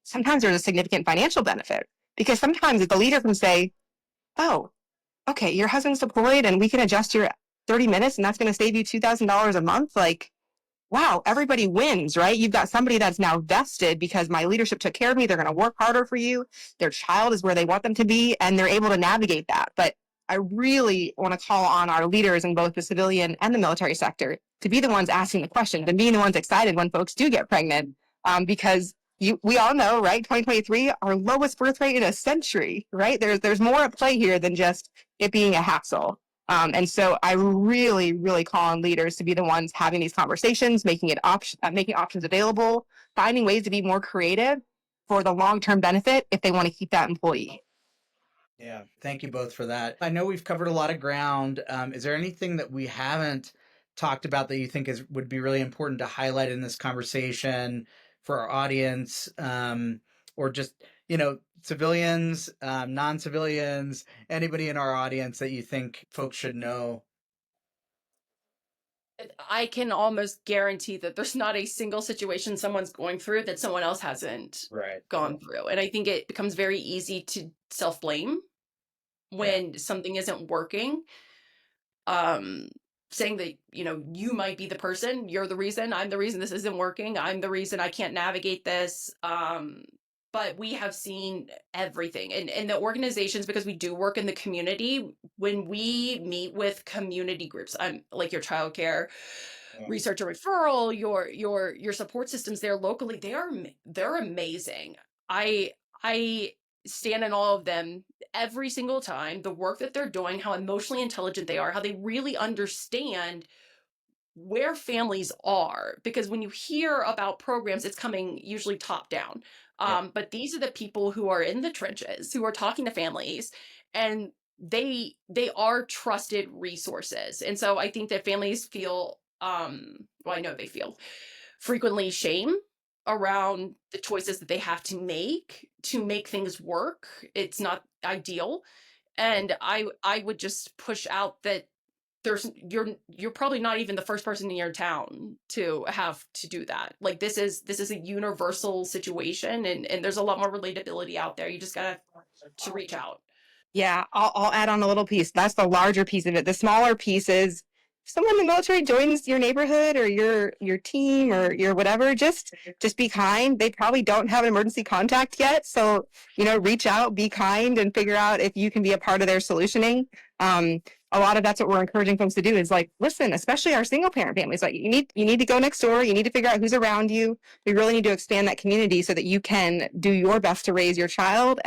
Sometimes there's a significant financial benefit because sometimes if the leader can say, oh, okay, your husband's deployed and we can adjust your 30 minutes and that's going to save you $2,000 a month. Like, wow, everybody wins, right? You've got somebody that's now vested because my leadership took care of me. They're going to work harder for you. Their child is where they want them to be, and they're able to navigate that. But I really want to call on our leaders in both the civilian and the military sector to be the ones asking the questions and being the ones excited when folks do get pregnant, because we all know, right? 2023, our lowest birth rate in a century, right? There's more at play here than just it being a hassle. And so I really, really call on leaders to be the ones having these conversations, making options available, finding ways to be more creative for the long-term benefit if they want to keep that employee. Yeah, thank you both for that. I know we've covered a lot of ground. Is there anything that we haven't talked about that you think would be really important to highlight in this conversation for our audience, or just civilians, non-civilians, anybody in our audience that you think folks should know? I can almost guarantee that there's not a single situation someone's going through that someone else hasn't Right. gone through. And I think it becomes very easy to self-blame Yeah. when something isn't working. Um, saying that, you might be the person, you're the reason, I'm the reason this isn't working, I'm the reason I can't navigate this. But we have seen everything. And the organizations, because we do work in the community, when we meet with community groups, I'm like your childcare, Yeah. research and referral, your support systems there locally, they're amazing. I stand in all of them every single time. The work that they're doing, how emotionally intelligent they are, how they really understand where families are, because when you hear about programs, it's coming usually top down. Yeah. But these are the people who are in the trenches, who are talking to families, and they are trusted resources. And so I think that families feel well, I know they feel frequently shame around the choices that they have to make things work. It's not ideal. And I would just push out that there's you're probably not even the first person in your town to have to do that. Like this is a universal situation, and there's a lot more relatability out there. You just gotta to reach out. Yeah, I'll add on a little piece. That's the larger piece of it. The smaller piece is if someone in the military joins your neighborhood or your team or your whatever, just be kind. They probably don't have an emergency contact yet. So, reach out, be kind, and figure out if you can be a part of their solutioning. A lot of that's what we're encouraging folks to do is like, listen, especially our single parent families, like you need to go next door, you need to figure out who's around you. We really need to expand that community so that you can do your best to raise your child.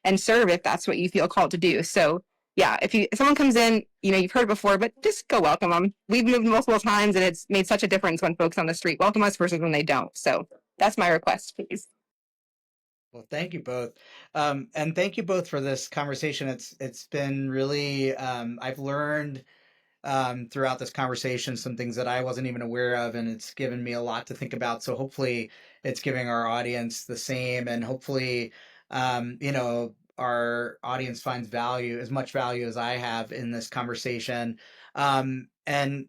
And serve if that's what you feel called to do. So yeah, if someone comes in, you've heard it before, but just go welcome them. We've moved multiple times and it's made such a difference when folks on the street welcome us versus when they don't. So that's my request, please. Well, thank you both. And thank you both for this conversation. It's been really I've learned throughout this conversation some things that I wasn't even aware of, and it's given me a lot to think about. So hopefully it's giving our audience the same, and hopefully, our audience finds value, as much value as I have in this conversation. And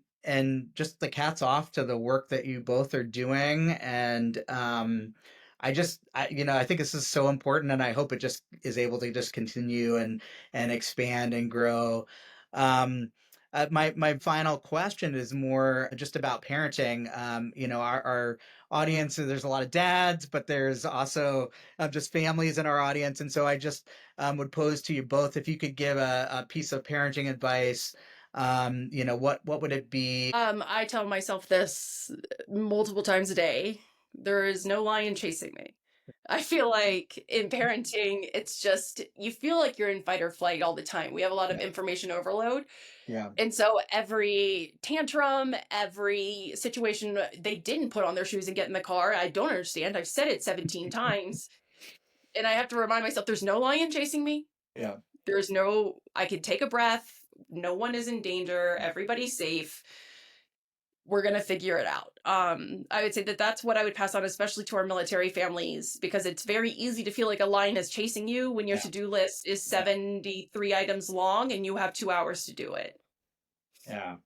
just the cat's off to the work that you both are doing. And I think this is so important, and I hope it just is able to just continue and expand and grow. Um, my final question is more just about parenting. Our audience, there's a lot of dads, but there's also just families in our audience, and so I just would pose to you both if you could give a piece of parenting advice. What would it be? I tell myself this multiple times a day. There is no lion chasing me. I feel like in parenting, it's just you feel like you're in fight or flight all the time. We have a lot of Yeah, information overload. yeah, And so every tantrum, every situation they didn't put on their shoes and get in the car, I don't understand. I've said it 17 times. And I have to remind myself there's no lion chasing me. yeah. I could take a breath. No one is in danger. Everybody's safe. We're going to figure it out. I would say that that's what I would pass on, especially to our military families, because it's very easy to feel like a lion is chasing you when your Yeah, to-do list is 73 items long and you have 2 hours to do it. yeah.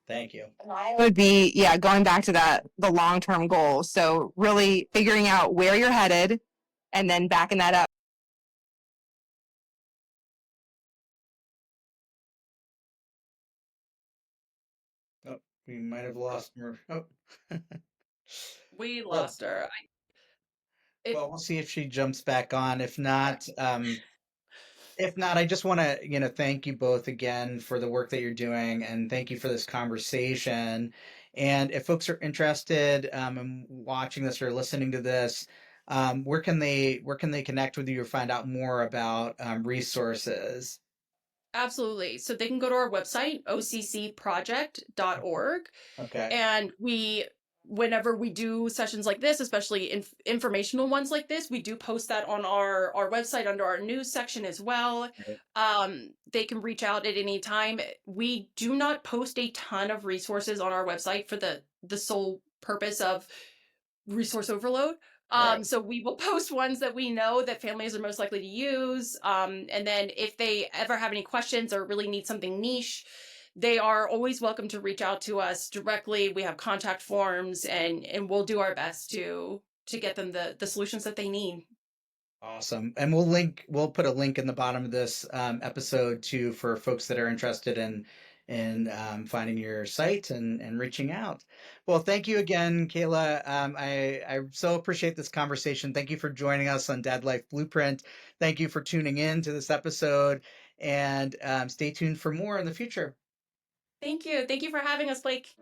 Thank you. Mine would be, yeah, going back to that, the long-term goal. So really figuring out where you're headed and then backing that up. Oh, we might have lost her. Oh, We well, lost her. It, we'll see if she jumps back on. If not, I just want to, thank you both again for the work that you're doing, and thank you for this conversation. And if folks are interested in watching this or listening to this, where can they connect with you or find out more about resources? Absolutely. So they can go to our website, occproject.org. Okay, And whenever we do sessions like this, especially informational ones like this, we do post that on our website under our news section as well. right, They can reach out at any time. We do not post a ton of resources on our website for the sole purpose of resource overload. right. So we will post ones that we know that families are most likely to use. And then if they ever have any questions or really need something niche, they are always welcome to reach out to us directly. We have contact forms, and we'll do our best to get them the solutions that they need. Awesome. And we'll put a link in the bottom of this episode too for folks that are interested in finding your site and reaching out. Well, thank you again, Kayla. I so appreciate this conversation. Thank you for joining us on Dad Life Blueprint. Thank you for tuning in to this episode, and stay tuned for more in the future. Thank you. Thank you for having us, Blake.